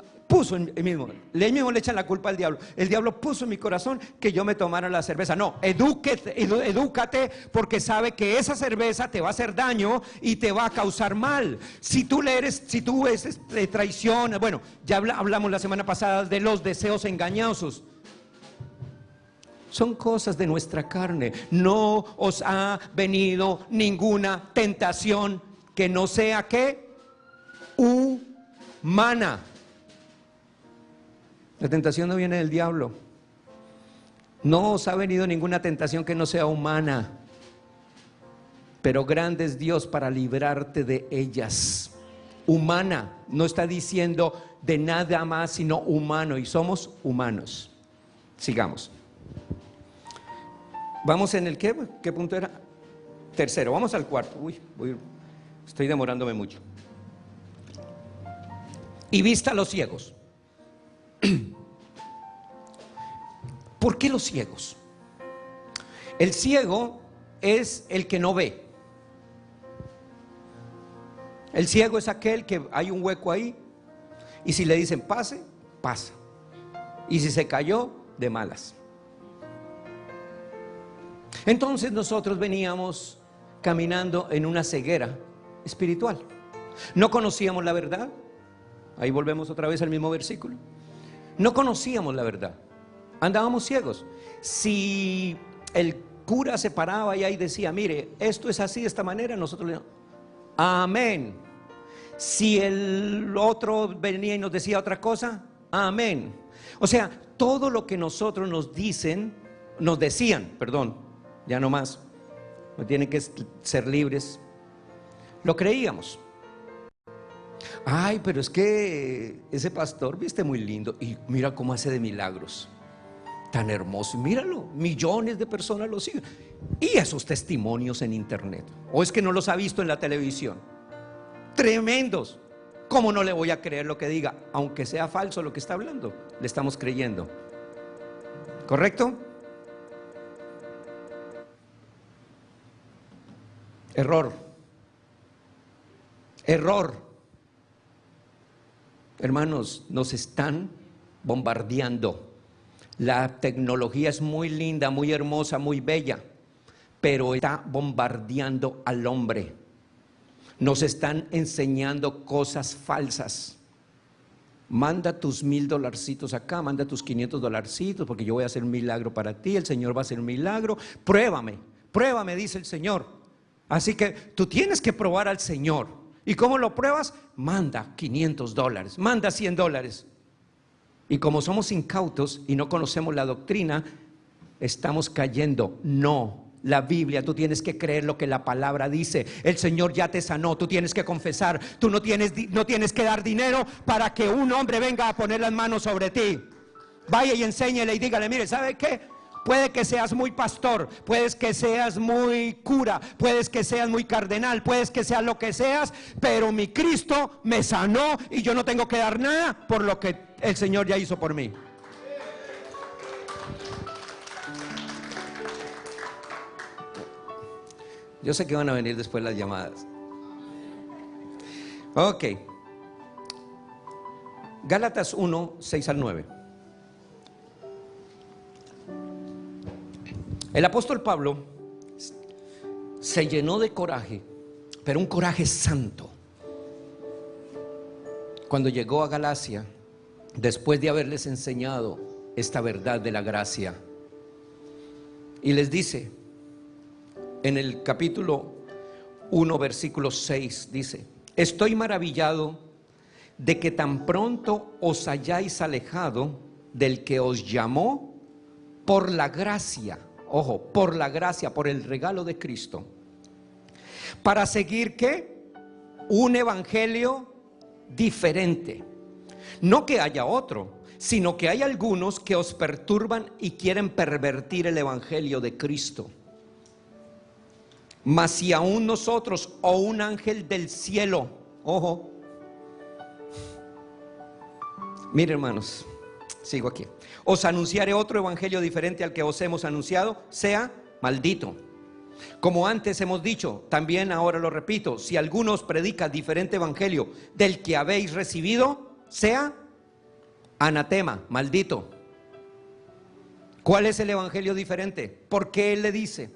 mí mismo, él mismo le echan la culpa al diablo. El diablo puso en mi corazón que yo me tomara la cerveza. No, edúcate, porque sabe que esa cerveza te va a hacer daño y te va a causar mal. Si tú ves traición, bueno, ya hablamos la semana pasada de los deseos engañosos. Son cosas de nuestra carne. No os ha venido ninguna tentación que no sea ¿qué? Humana. La tentación no viene del diablo. No os ha venido ninguna tentación que no sea humana, pero grande es Dios para librarte de ellas. Humana, no está diciendo de nada más sino humano, y somos humanos. Sigamos. Vamos en el ¿qué punto era? Tercero, vamos al cuarto. Estoy demorándome mucho. Y vista a los ciegos. ¿Por qué los ciegos? El ciego es el que no ve. El ciego es aquel que hay un hueco ahí y si le dicen pase, pasa. Y si se cayó, de malas. Entonces nosotros veníamos caminando en una ceguera espiritual. No conocíamos la verdad. Ahí volvemos otra vez al mismo versículo. No conocíamos la verdad, andábamos ciegos. Si el cura se paraba allá y decía, mire, esto es así de esta manera, nosotros le decíamos, amén. Si el otro venía y nos decía otra cosa, amén. O sea, todo lo que nosotros nos decían, ya no más, no tienen que ser libres, lo creíamos. Ay, pero es que ese pastor viste muy lindo y mira cómo hace de milagros, tan hermoso, míralo, millones de personas lo siguen. Y esos testimonios en internet, o es que no los ha visto en la televisión, tremendos. ¿Cómo no le voy a creer lo que diga? Aunque sea falso lo que está hablando, le estamos creyendo. ¿Correcto? Error. Hermanos, nos están bombardeando. La tecnología es muy linda, muy hermosa, muy bella, pero está bombardeando al hombre. Nos están enseñando cosas falsas. Manda tus $1000 acá, manda tus $500, porque yo voy a hacer un milagro para ti, el Señor va a hacer un milagro. Pruébame, dice el Señor. Así que tú tienes que probar al Señor. ¿Y cómo lo pruebas? Manda $500, manda $100. Y como somos incautos y no conocemos la doctrina, estamos cayendo. No, la Biblia, tú tienes que creer lo que la palabra dice. El Señor ya te sanó, tú tienes que confesar. Tú no tienes que dar dinero para que un hombre venga a poner las manos sobre ti. Vaya y enséñele y dígale, mire, ¿sabe qué? Puede que seas muy pastor, puedes que seas muy cura, puedes que seas muy cardenal, puedes que seas lo que seas, pero mi Cristo me sanó y yo no tengo que dar nada por lo que el Señor ya hizo por mí. Yo sé que van a venir después las llamadas. Ok. Gálatas 1, 6 al 9. El apóstol Pablo se llenó de coraje, pero un coraje santo, cuando llegó a Galacia, después de haberles enseñado esta verdad de la gracia. Y les dice, en el capítulo 1, versículo 6, dice: estoy maravillado de que tan pronto os hayáis alejado del que os llamó por la gracia. Ojo, por la gracia, por el regalo de Cristo, para seguir ¿qué? Un evangelio diferente. No que haya otro, sino que hay algunos que os perturban y quieren pervertir el evangelio de Cristo. Mas si aún nosotros o un ángel del cielo, ojo, mire hermanos, sigo aquí, os anunciaré otro evangelio diferente al que os hemos anunciado, sea maldito. Como antes hemos dicho, también ahora lo repito, si alguno os predica diferente evangelio del que habéis recibido, sea anatema, maldito. ¿Cuál es el evangelio diferente? ¿Por qué él le dice?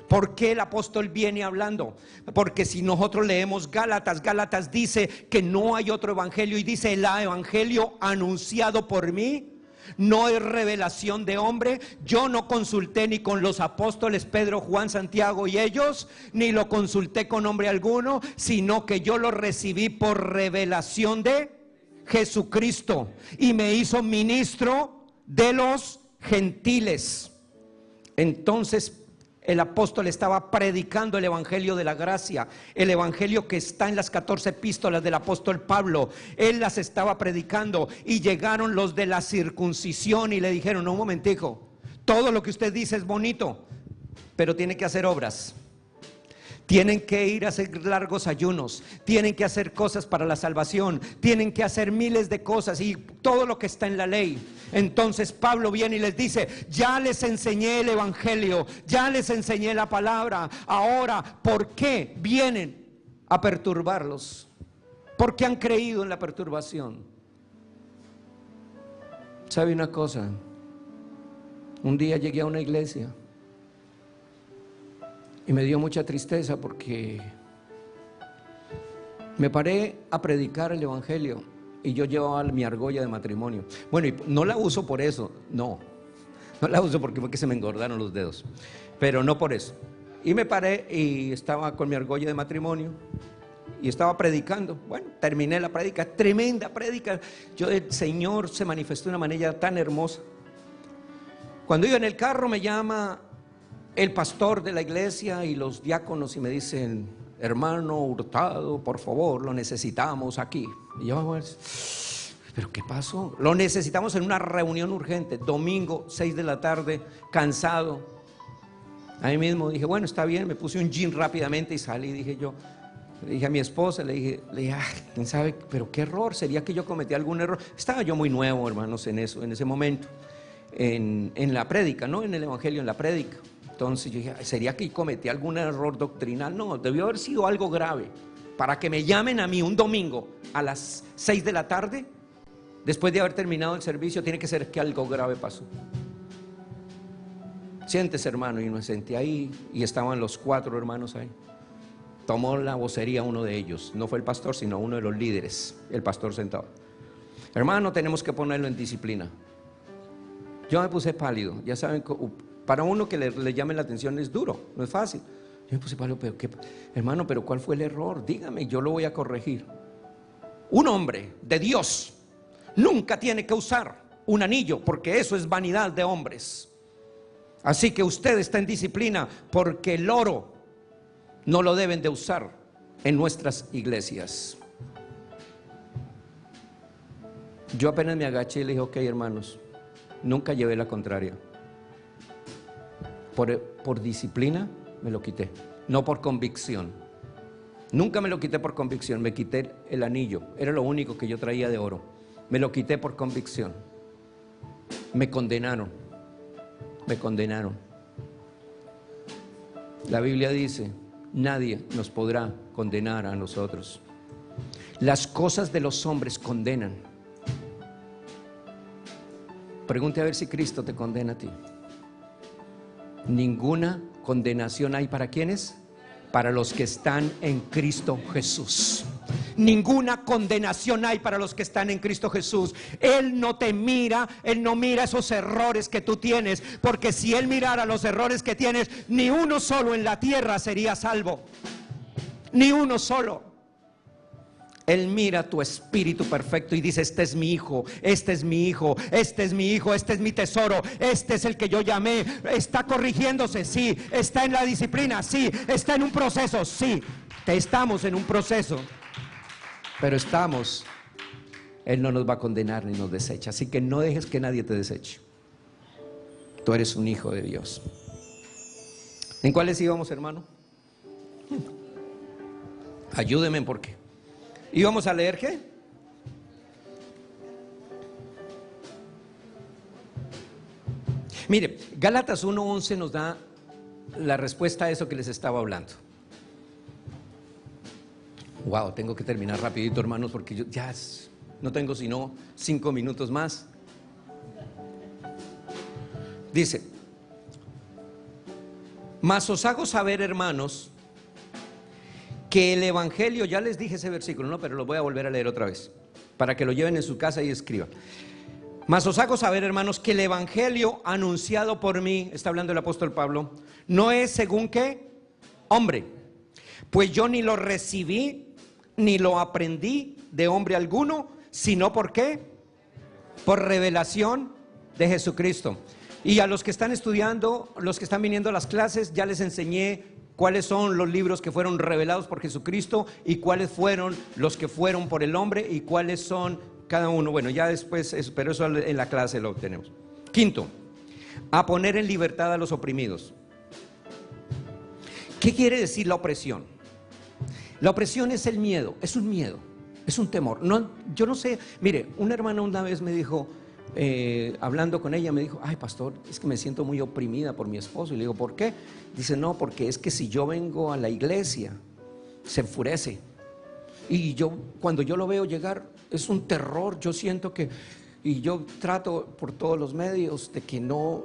¿Por qué el apóstol viene hablando? Porque si nosotros leemos Gálatas, Gálatas dice que no hay otro evangelio, y dice el evangelio anunciado por mí no es revelación de hombre. Yo no consulté ni con los apóstoles Pedro, Juan, Santiago y ellos, ni lo consulté con hombre alguno, sino que yo lo recibí por revelación de Jesucristo, y me hizo ministro de los gentiles. Entonces el apóstol estaba predicando el evangelio de la gracia, el evangelio que está en las 14 epístolas del apóstol Pablo. Él las estaba predicando, y llegaron los de la circuncisión y le dijeron: no, un momentico, todo lo que usted dice es bonito, pero tiene que hacer obras. Tienen que ir a hacer largos ayunos, tienen que hacer cosas para la salvación, tienen que hacer miles de cosas y todo lo que está en la ley. Entonces Pablo viene y les dice: ya les enseñé el evangelio, ya les enseñé la palabra. Ahora, ¿por qué vienen a perturbarlos? ¿Por qué han creído en la perturbación? ¿Sabe una cosa? Un día llegué a una iglesia y me dio mucha tristeza, porque me paré a predicar el evangelio y yo llevaba mi argolla de matrimonio. Bueno, y no la uso por eso, no la uso porque fue que se me engordaron los dedos, pero no por eso. Y me paré y estaba con mi argolla de matrimonio y estaba predicando. Bueno, terminé la prédica, tremenda prédica. El Señor se manifestó de una manera tan hermosa. Cuando iba en el carro, me llama el pastor de la iglesia y los diáconos y me dicen: hermano Hurtado, por favor, lo necesitamos aquí. Y yo, ¿pero qué pasó? Lo necesitamos en una reunión urgente, domingo, 6 de la tarde, cansado. Ahí mismo dije: bueno, está bien. Me puse un jean rápidamente y salí. Dije yo, le dije a mi esposa, le dije, quién sabe, pero qué error, sería que yo cometí algún error. Estaba yo muy nuevo, hermanos, en ese momento, en la prédica, no en el evangelio, en la prédica. Entonces yo dije: ¿sería que cometí algún error doctrinal? No, debió haber sido algo grave para que me llamen a mí un domingo a las 6 de la tarde, después de haber terminado el servicio. Tiene que ser que algo grave pasó. Siéntese, hermano. Y me senté ahí y estaban los 4 hermanos ahí. Tomó la vocería uno de ellos, no fue el pastor, sino uno de los líderes, el pastor sentado: hermano, tenemos que ponerlo en disciplina. Yo me puse pálido. Ya saben, para uno que le llame la atención es duro, no es fácil. Yo me puse pálido: pero hermano, pero ¿cuál fue el error? Dígame, yo lo voy a corregir. Un hombre de Dios nunca tiene que usar un anillo, porque eso es vanidad de hombres. Así que usted está en disciplina, porque el oro no lo deben de usar en nuestras iglesias. Yo apenas me agaché y le dije: ok, hermanos, nunca llevé la contraria. Por disciplina me lo quité, no por convicción. Nunca me lo quité por convicción. Me quité el anillo, era lo único que yo traía de oro. Me lo quité por convicción. Me condenaron. Me condenaron. La Biblia dice: nadie nos podrá condenar a nosotros. Las cosas de los hombres condenan. Pregunte a ver si Cristo te condena a ti. Ninguna condenación hay para ¿quiénes? Para los que están en Cristo Jesús. Ninguna condenación hay para los que están en Cristo Jesús. Él no te mira, Él no mira esos errores que tú tienes, porque si Él mirara los errores que tienes, ni uno solo en la tierra sería salvo. Ni uno solo. Él mira tu espíritu perfecto y dice: este es mi hijo, este es mi hijo, este es mi hijo, este es mi tesoro, este es el que yo llamé. Está corrigiéndose, sí. Está en la disciplina, sí. Está en un proceso, sí. Estamos en un proceso, pero estamos. Él no nos va a condenar ni nos desecha. Así que no dejes que nadie te deseche. Tú eres un hijo de Dios. ¿En cuáles íbamos, hermano? Ayúdeme, porque íbamos a leer ¿qué? Mire, Gálatas 1:11 nos da la respuesta a eso que les estaba hablando. Wow, tengo que terminar rapidito, hermanos, porque yo ya no tengo sino 5 minutos más. Dice: mas os hago saber, hermanos, que el evangelio, ya les dije ese versículo, ¿no? Pero lo voy a volver a leer otra vez, para que lo lleven en su casa y escriban. Mas os hago saber, hermanos, que el evangelio anunciado por mí, está hablando el apóstol Pablo, no es según ¿qué? Hombre. Pues yo ni lo recibí, ni lo aprendí de hombre alguno, sino ¿por qué? Por revelación de Jesucristo. Y a los que están estudiando, los que están viniendo a las clases, ya les enseñé cuáles son los libros que fueron revelados por Jesucristo y cuáles fueron los que fueron por el hombre y cuáles son cada uno. Bueno, ya después, pero eso en la clase lo tenemos. Quinto, a poner en libertad a los oprimidos. ¿Qué quiere decir la opresión? La opresión es el miedo, es un miedo, es un temor. No, yo no sé, mire, una hermana una vez me dijo, hablando con ella, me dijo: ay, pastor, es que me siento muy oprimida por mi esposo. Y le digo: ¿por qué? Dice: no, porque es que si yo vengo a la iglesia, se enfurece. Y yo, cuando yo lo veo llegar, es un terror. Yo siento que, y yo trato por todos los medios de que no,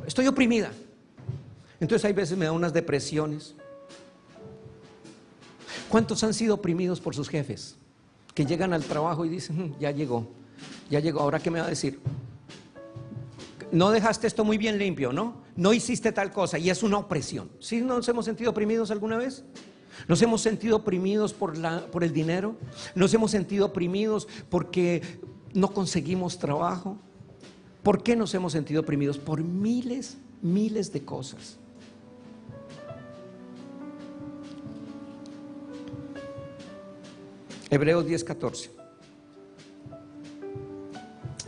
estoy oprimida. Entonces hay veces me da unas depresiones. ¿Cuántos han sido oprimidos por sus jefes? Que llegan al trabajo y dicen: ya llegó, ahora ¿qué me va a decir? No dejaste esto muy bien limpio, ¿no? No hiciste tal cosa, y es una opresión. ¿Sí nos hemos sentido oprimidos alguna vez? ¿Nos hemos sentido oprimidos por el dinero? ¿Nos hemos sentido oprimidos porque no conseguimos trabajo? ¿Por qué nos hemos sentido oprimidos? Por miles de cosas. Hebreos 10:14.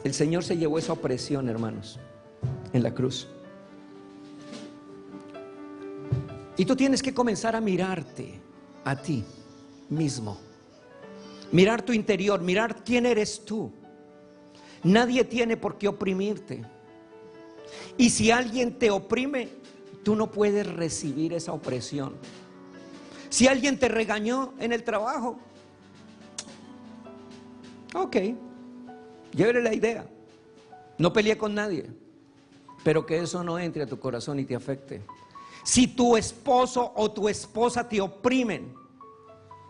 El Señor se llevó esa opresión, hermanos, en la cruz. Y tú tienes que comenzar a mirarte a ti mismo, mirar tu interior, mirar quién eres tú. Nadie tiene por qué oprimirte. Y si alguien te oprime, tú no puedes recibir esa opresión. Si alguien te regañó en el trabajo, ok, llévele la idea. No peleé con nadie, pero que eso no entre a tu corazón y te afecte. Si tu esposo o tu esposa te oprimen,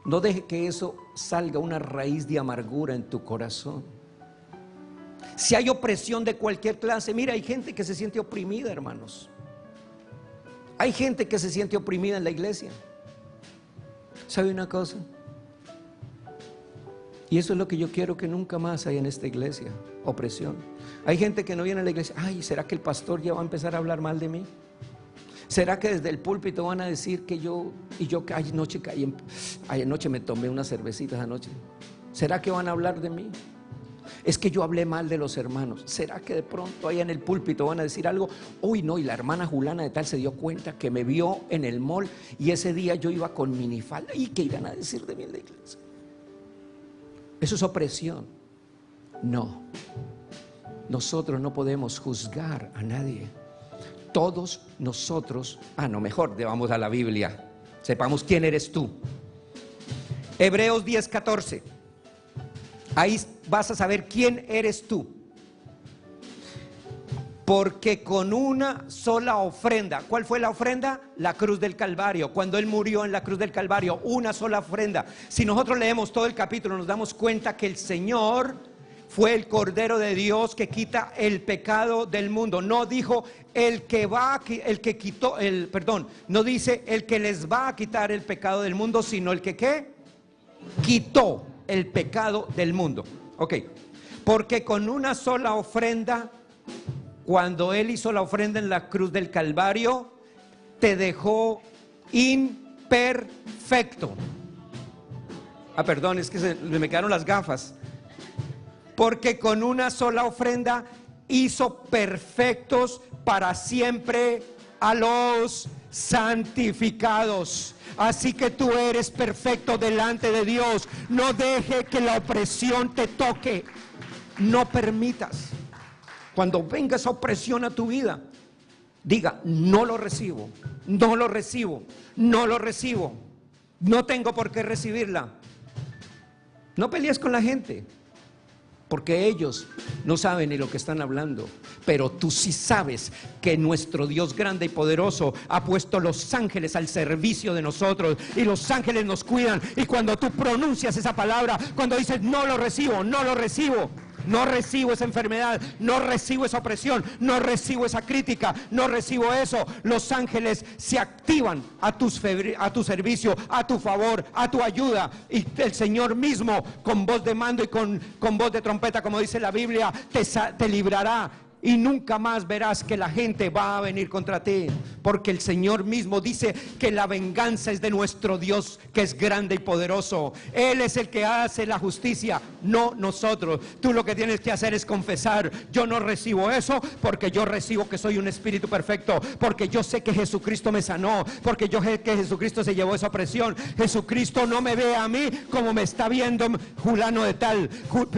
no deje que eso salga una raíz de amargura en tu corazón. Si hay opresión de cualquier clase, mira, hay gente que se siente oprimida, hermanos. Hay gente que se siente oprimida en la iglesia. ¿Sabe una cosa? Y eso es lo que yo quiero que nunca más haya en esta iglesia, opresión. Hay gente que no viene a la iglesia, ay, ¿será que el pastor ya va a empezar a hablar mal de mí? ¿Será que desde el púlpito van a decir que anoche me tomé unas cervecitas anoche? ¿Será que van a hablar de mí? Es que yo hablé mal de los hermanos. ¿Será que de pronto allá en el púlpito van a decir algo? Uy, no, y la hermana Julana de tal se dio cuenta que me vio en el mall y ese día yo iba con minifalda. ¿Y qué irán a decir de mí en la iglesia? Eso es opresión. No, nosotros no podemos juzgar a nadie. Todos nosotros, mejor vamos a la Biblia, sepamos quién eres tú. Hebreos 10:14. Ahí vas a saber quién eres tú. Porque con una sola ofrenda, ¿cuál fue la ofrenda? La cruz del Calvario. Cuando Él murió en la cruz del Calvario, una sola ofrenda. Si nosotros leemos todo el capítulo, nos damos cuenta que el Señor fue el Cordero de Dios que quita el pecado del mundo. No dijo no dice el que les va a quitar el pecado del mundo, sino el que ¿qué? Quitó el pecado del mundo. Ok, porque con una sola ofrenda, cuando Él hizo la ofrenda en la cruz del Calvario, te dejó imperfecto. Perdón, es que me quedaron las gafas. Porque con una sola ofrenda hizo perfectos para siempre a los santificados. Así que tú eres perfecto delante de Dios. No deje que la opresión te toque. No permitas. Cuando venga esa opresión a tu vida, diga: no lo recibo, no lo recibo, no lo recibo. No tengo por qué recibirla. No pelees con la gente, porque ellos no saben ni lo que están hablando. Pero tú sí sabes que nuestro Dios grande y poderoso ha puesto los ángeles al servicio de nosotros, y los ángeles nos cuidan. Y cuando tú pronuncias esa palabra, cuando dices no lo recibo, no lo recibo, no recibo esa enfermedad, no recibo esa opresión, no recibo esa crítica, no recibo eso, los ángeles se activan a tu servicio, a tu favor, a tu ayuda. Y el Señor mismo, con voz de mando y con voz de trompeta, como dice la Biblia, te librará. Y nunca más verás que la gente va a venir contra ti, porque el Señor mismo dice que la venganza es de nuestro Dios, que es grande y poderoso. Él es el que hace la justicia, no nosotros. Tú lo que tienes que hacer es confesar: yo no recibo eso, porque yo recibo que soy un espíritu perfecto, porque yo sé que Jesucristo me sanó, porque yo sé que Jesucristo se llevó esa opresión. Jesucristo no me ve a mí como me está viendo Julano de tal.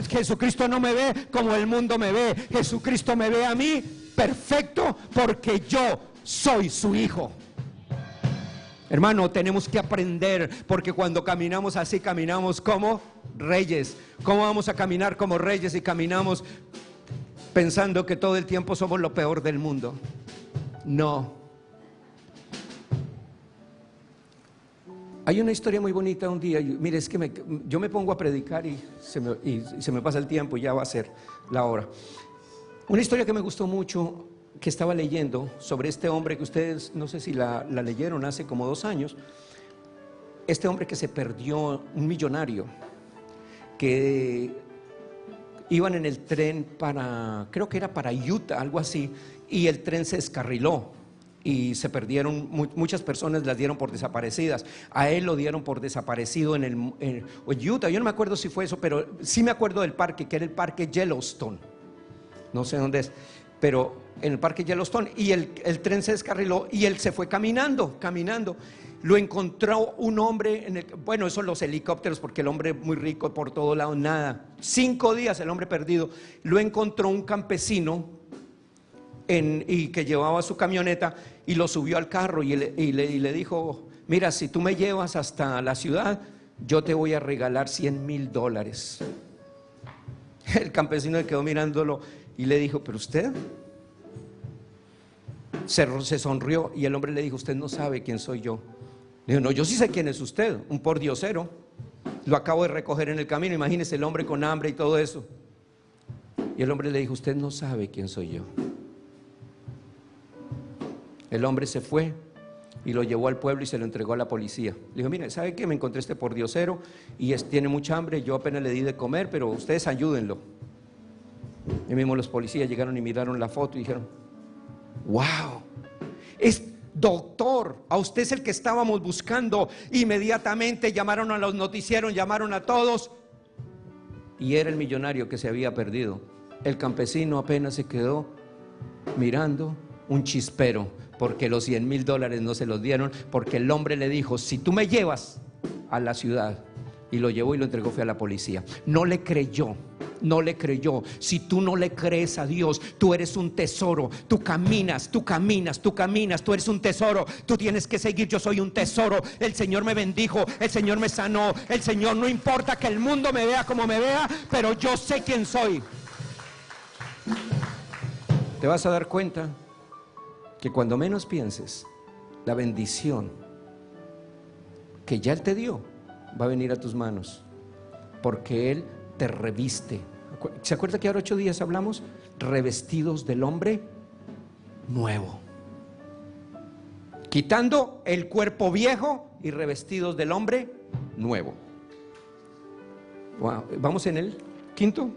Jesucristo no me ve como el mundo me ve. Jesucristo me ve a mí perfecto, porque yo soy su hijo. Hermano, tenemos que aprender, porque cuando caminamos así, caminamos como reyes. ¿Cómo vamos a caminar como reyes si caminamos pensando que todo el tiempo somos lo peor del mundo? No. Hay una historia muy bonita un día. Mire, es que yo me pongo a predicar y se me pasa el tiempo y ya va a ser la hora. Una historia que me gustó mucho, que estaba leyendo, sobre este hombre que ustedes, no sé si la leyeron hace como 2 años. Este hombre que se perdió, un millonario, que iban en el tren creo que era para Utah, algo así, y el tren se descarriló y se perdieron. Muchas personas las dieron por desaparecidas. A él lo dieron por desaparecido en Utah. Yo no me acuerdo si fue eso, pero sí me acuerdo del parque, que era el parque Yellowstone. No sé dónde es, pero en el parque Yellowstone. Y el tren se descarriló y él se fue caminando. Lo encontró un hombre eso los helicópteros, porque el hombre muy rico por todo lado, nada. 5 días el hombre perdido. Lo encontró un campesino y que llevaba su camioneta, y lo subió al carro y le dijo: mira, si tú me llevas hasta la ciudad, yo te voy a regalar $100,000. El campesino le quedó mirándolo y le dijo: pero usted. Se sonrió y el hombre le dijo: usted no sabe quién soy yo. Le dijo: no, yo sí sé quién es usted, un pordiosero. Lo acabo de recoger en el camino. Imagínese el hombre con hambre y todo eso. Y el hombre le dijo: usted no sabe quién soy yo. El hombre se fue y lo llevó al pueblo y se lo entregó a la policía. Le dijo, mire, ¿sabe qué? Me encontré este pordiosero y tiene mucha hambre, yo apenas le di de comer, pero ustedes ayúdenlo. Y mismo los policías llegaron y miraron la foto y dijeron, wow, es doctor, a usted es el que estábamos buscando. Inmediatamente llamaron a los noticieros, llamaron a todos, y era el millonario que se había perdido. El campesino apenas se quedó mirando, un chispero, porque los $100,000 no se los dieron, porque el hombre le dijo, si tú me llevas a la ciudad, y lo llevó y lo entregó, fue a la policía. No le creyó. No le creyó. Si tú no le crees a Dios, tú eres un tesoro. Tú caminas, tú caminas, tú caminas. Tú eres un tesoro. Tú tienes que seguir. Yo soy un tesoro. El Señor me bendijo. El Señor me sanó. El Señor, no importa que el mundo me vea como me vea, pero yo sé quién soy. Te vas a dar cuenta que cuando menos pienses, la bendición que ya Él te dio va a venir a tus manos, porque Él te reviste. ¿Se acuerda que ahora 8 días hablamos? Revestidos del hombre nuevo, quitando el cuerpo viejo y revestidos del hombre nuevo. Wow. ¿Vamos en el quinto?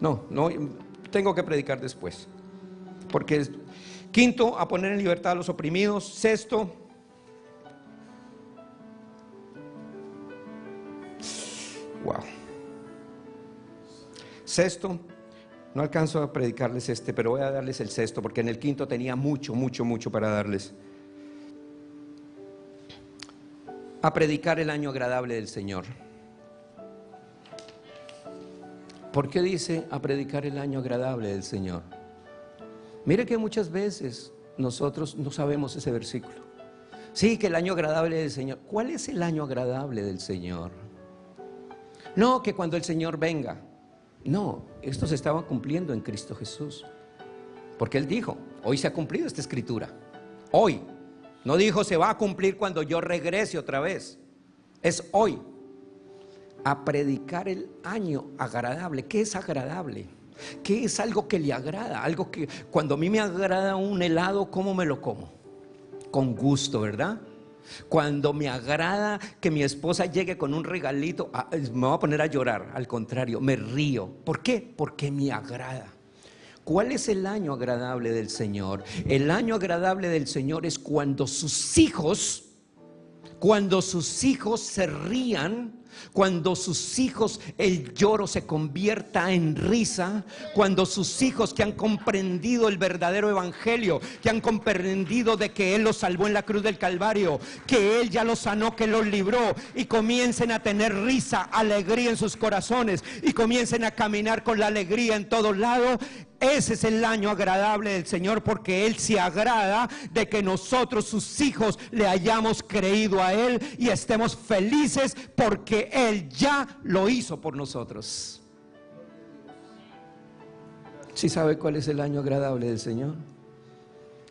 No, tengo que predicar después, porque quinto, a poner en libertad a los oprimidos. Sexto, wow. Sexto, no alcanzo a predicarles pero voy a darles el sexto, porque en el quinto tenía mucho para darles. A predicar el año agradable del Señor. ¿Por qué dice a predicar el año agradable del Señor? Mire que muchas veces nosotros no sabemos ese versículo. Sí, que el año agradable del Señor. ¿Cuál es el año agradable del Señor? No, que cuando el Señor venga. No, esto se estaba cumpliendo en Cristo Jesús, porque Él dijo, hoy se ha cumplido esta escritura. Hoy. No dijo se va a cumplir cuando yo regrese otra vez. Es hoy. A predicar el año agradable. ¿Qué es agradable? ¿Qué es algo que le agrada? Algo que cuando a mí me agrada un helado, ¿cómo me lo como? Con gusto, ¿verdad? Cuando me agrada que mi esposa llegue con un regalito, me voy a poner a llorar. Al contrario, me río. ¿Por qué? Porque me agrada. ¿Cuál es el año agradable del Señor? El año agradable del Señor es cuando sus hijos se rían, cuando sus hijos el lloro se convierta en risa, cuando sus hijos que han comprendido el verdadero evangelio, que han comprendido de que Él los salvó en la cruz del Calvario, que Él ya los sanó, que los libró, y comiencen a tener risa, alegría en sus corazones, y comiencen a caminar con la alegría en todos lados. Ese es el año agradable del Señor, porque Él se agrada de que nosotros, sus hijos, le hayamos creído a Él y estemos felices porque Él ya lo hizo por nosotros. ¿Sí sabe cuál es el año agradable del Señor?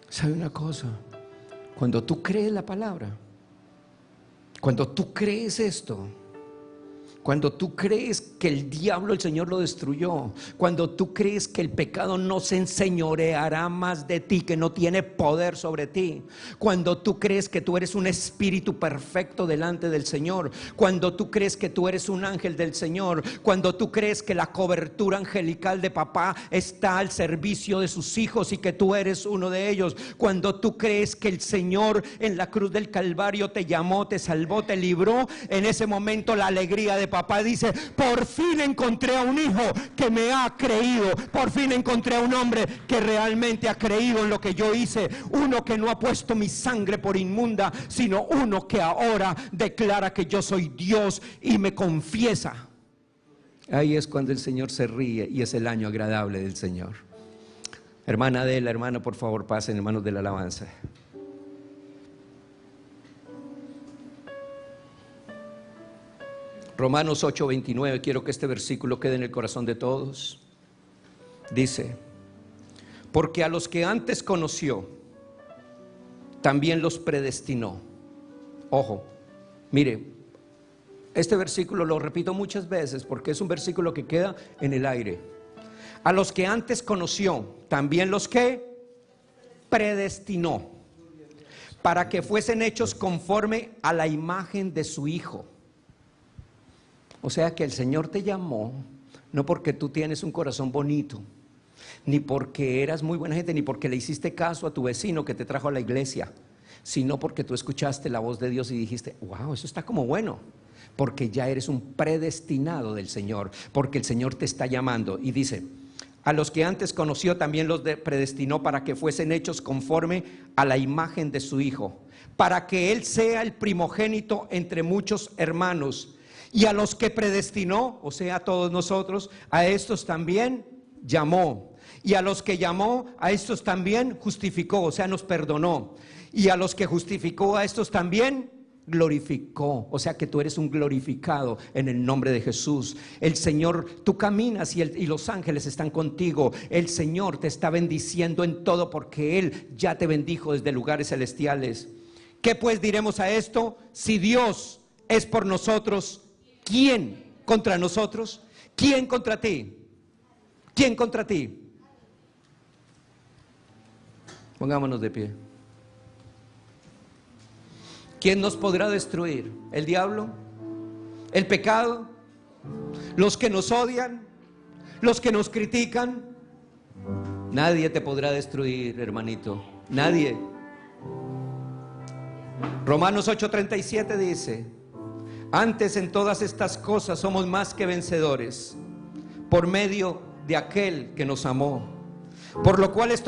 ¿Sabe una cosa? Cuando tú crees la palabra, cuando tú crees esto, cuando tú crees que el diablo, el Señor lo destruyó, cuando tú crees que el pecado no se enseñoreará más de ti, que no tiene poder sobre ti, cuando tú crees que tú eres un espíritu perfecto delante del Señor, cuando tú crees que tú eres un ángel del Señor, cuando tú crees que la cobertura angelical de papá está al servicio de sus hijos y que tú eres uno de ellos, cuando tú crees que el Señor en la cruz del Calvario te llamó, te salvó, te libró, en ese momento la alegría de papá dice: por fin encontré a un hijo que me ha creído, por fin encontré a un hombre que realmente ha creído en lo que yo hice, uno que no ha puesto mi sangre por inmunda, sino uno que ahora declara que yo soy Dios y me confiesa. Ahí es cuando el Señor se ríe y es el año agradable del Señor. Hermana Adela, hermano, por favor pasen, hermanos de la alabanza. Romanos 8:29, quiero que este versículo quede en el corazón de todos. Dice: porque a los que antes conoció, también los predestinó. Ojo, mire, este versículo lo repito muchas veces porque es un versículo que queda en el aire. A los que antes conoció, también los que predestinó. para que fuesen hechos conforme a la imagen de su Hijo. O sea que el Señor te llamó no porque tú tienes un corazón bonito, ni porque eras muy buena gente, ni porque le hiciste caso a tu vecino que te trajo a la iglesia, sino porque tú escuchaste la voz de Dios y dijiste: wow, eso está como bueno, porque ya eres un predestinado del Señor, porque el Señor te está llamando. Y dice: a los que antes conoció también los predestinó para que fuesen hechos conforme a la imagen de su Hijo, para que Él sea el primogénito entre muchos hermanos. Y a los que predestinó, o sea, a todos nosotros, a estos también llamó. Y a los que llamó, a estos también justificó, o sea, nos perdonó. Y a los que justificó, a estos también glorificó. O sea que tú eres un glorificado en el nombre de Jesús. El Señor, tú caminas y los ángeles están contigo. El Señor te está bendiciendo en todo porque Él ya te bendijo desde lugares celestiales. ¿Qué pues diremos a esto? Si Dios es por nosotros, ¿quién contra nosotros? ¿Quién contra ti? ¿Quién contra ti? Pongámonos de pie. ¿Quién nos podrá destruir? ¿El diablo? ¿El pecado? ¿Los que nos odian? ¿Los que nos critican? Nadie te podrá destruir, hermanito. Nadie. Romanos 8:37 dice: antes en todas estas cosas somos más que vencedores por medio de aquel que nos amó. Por lo cual estoy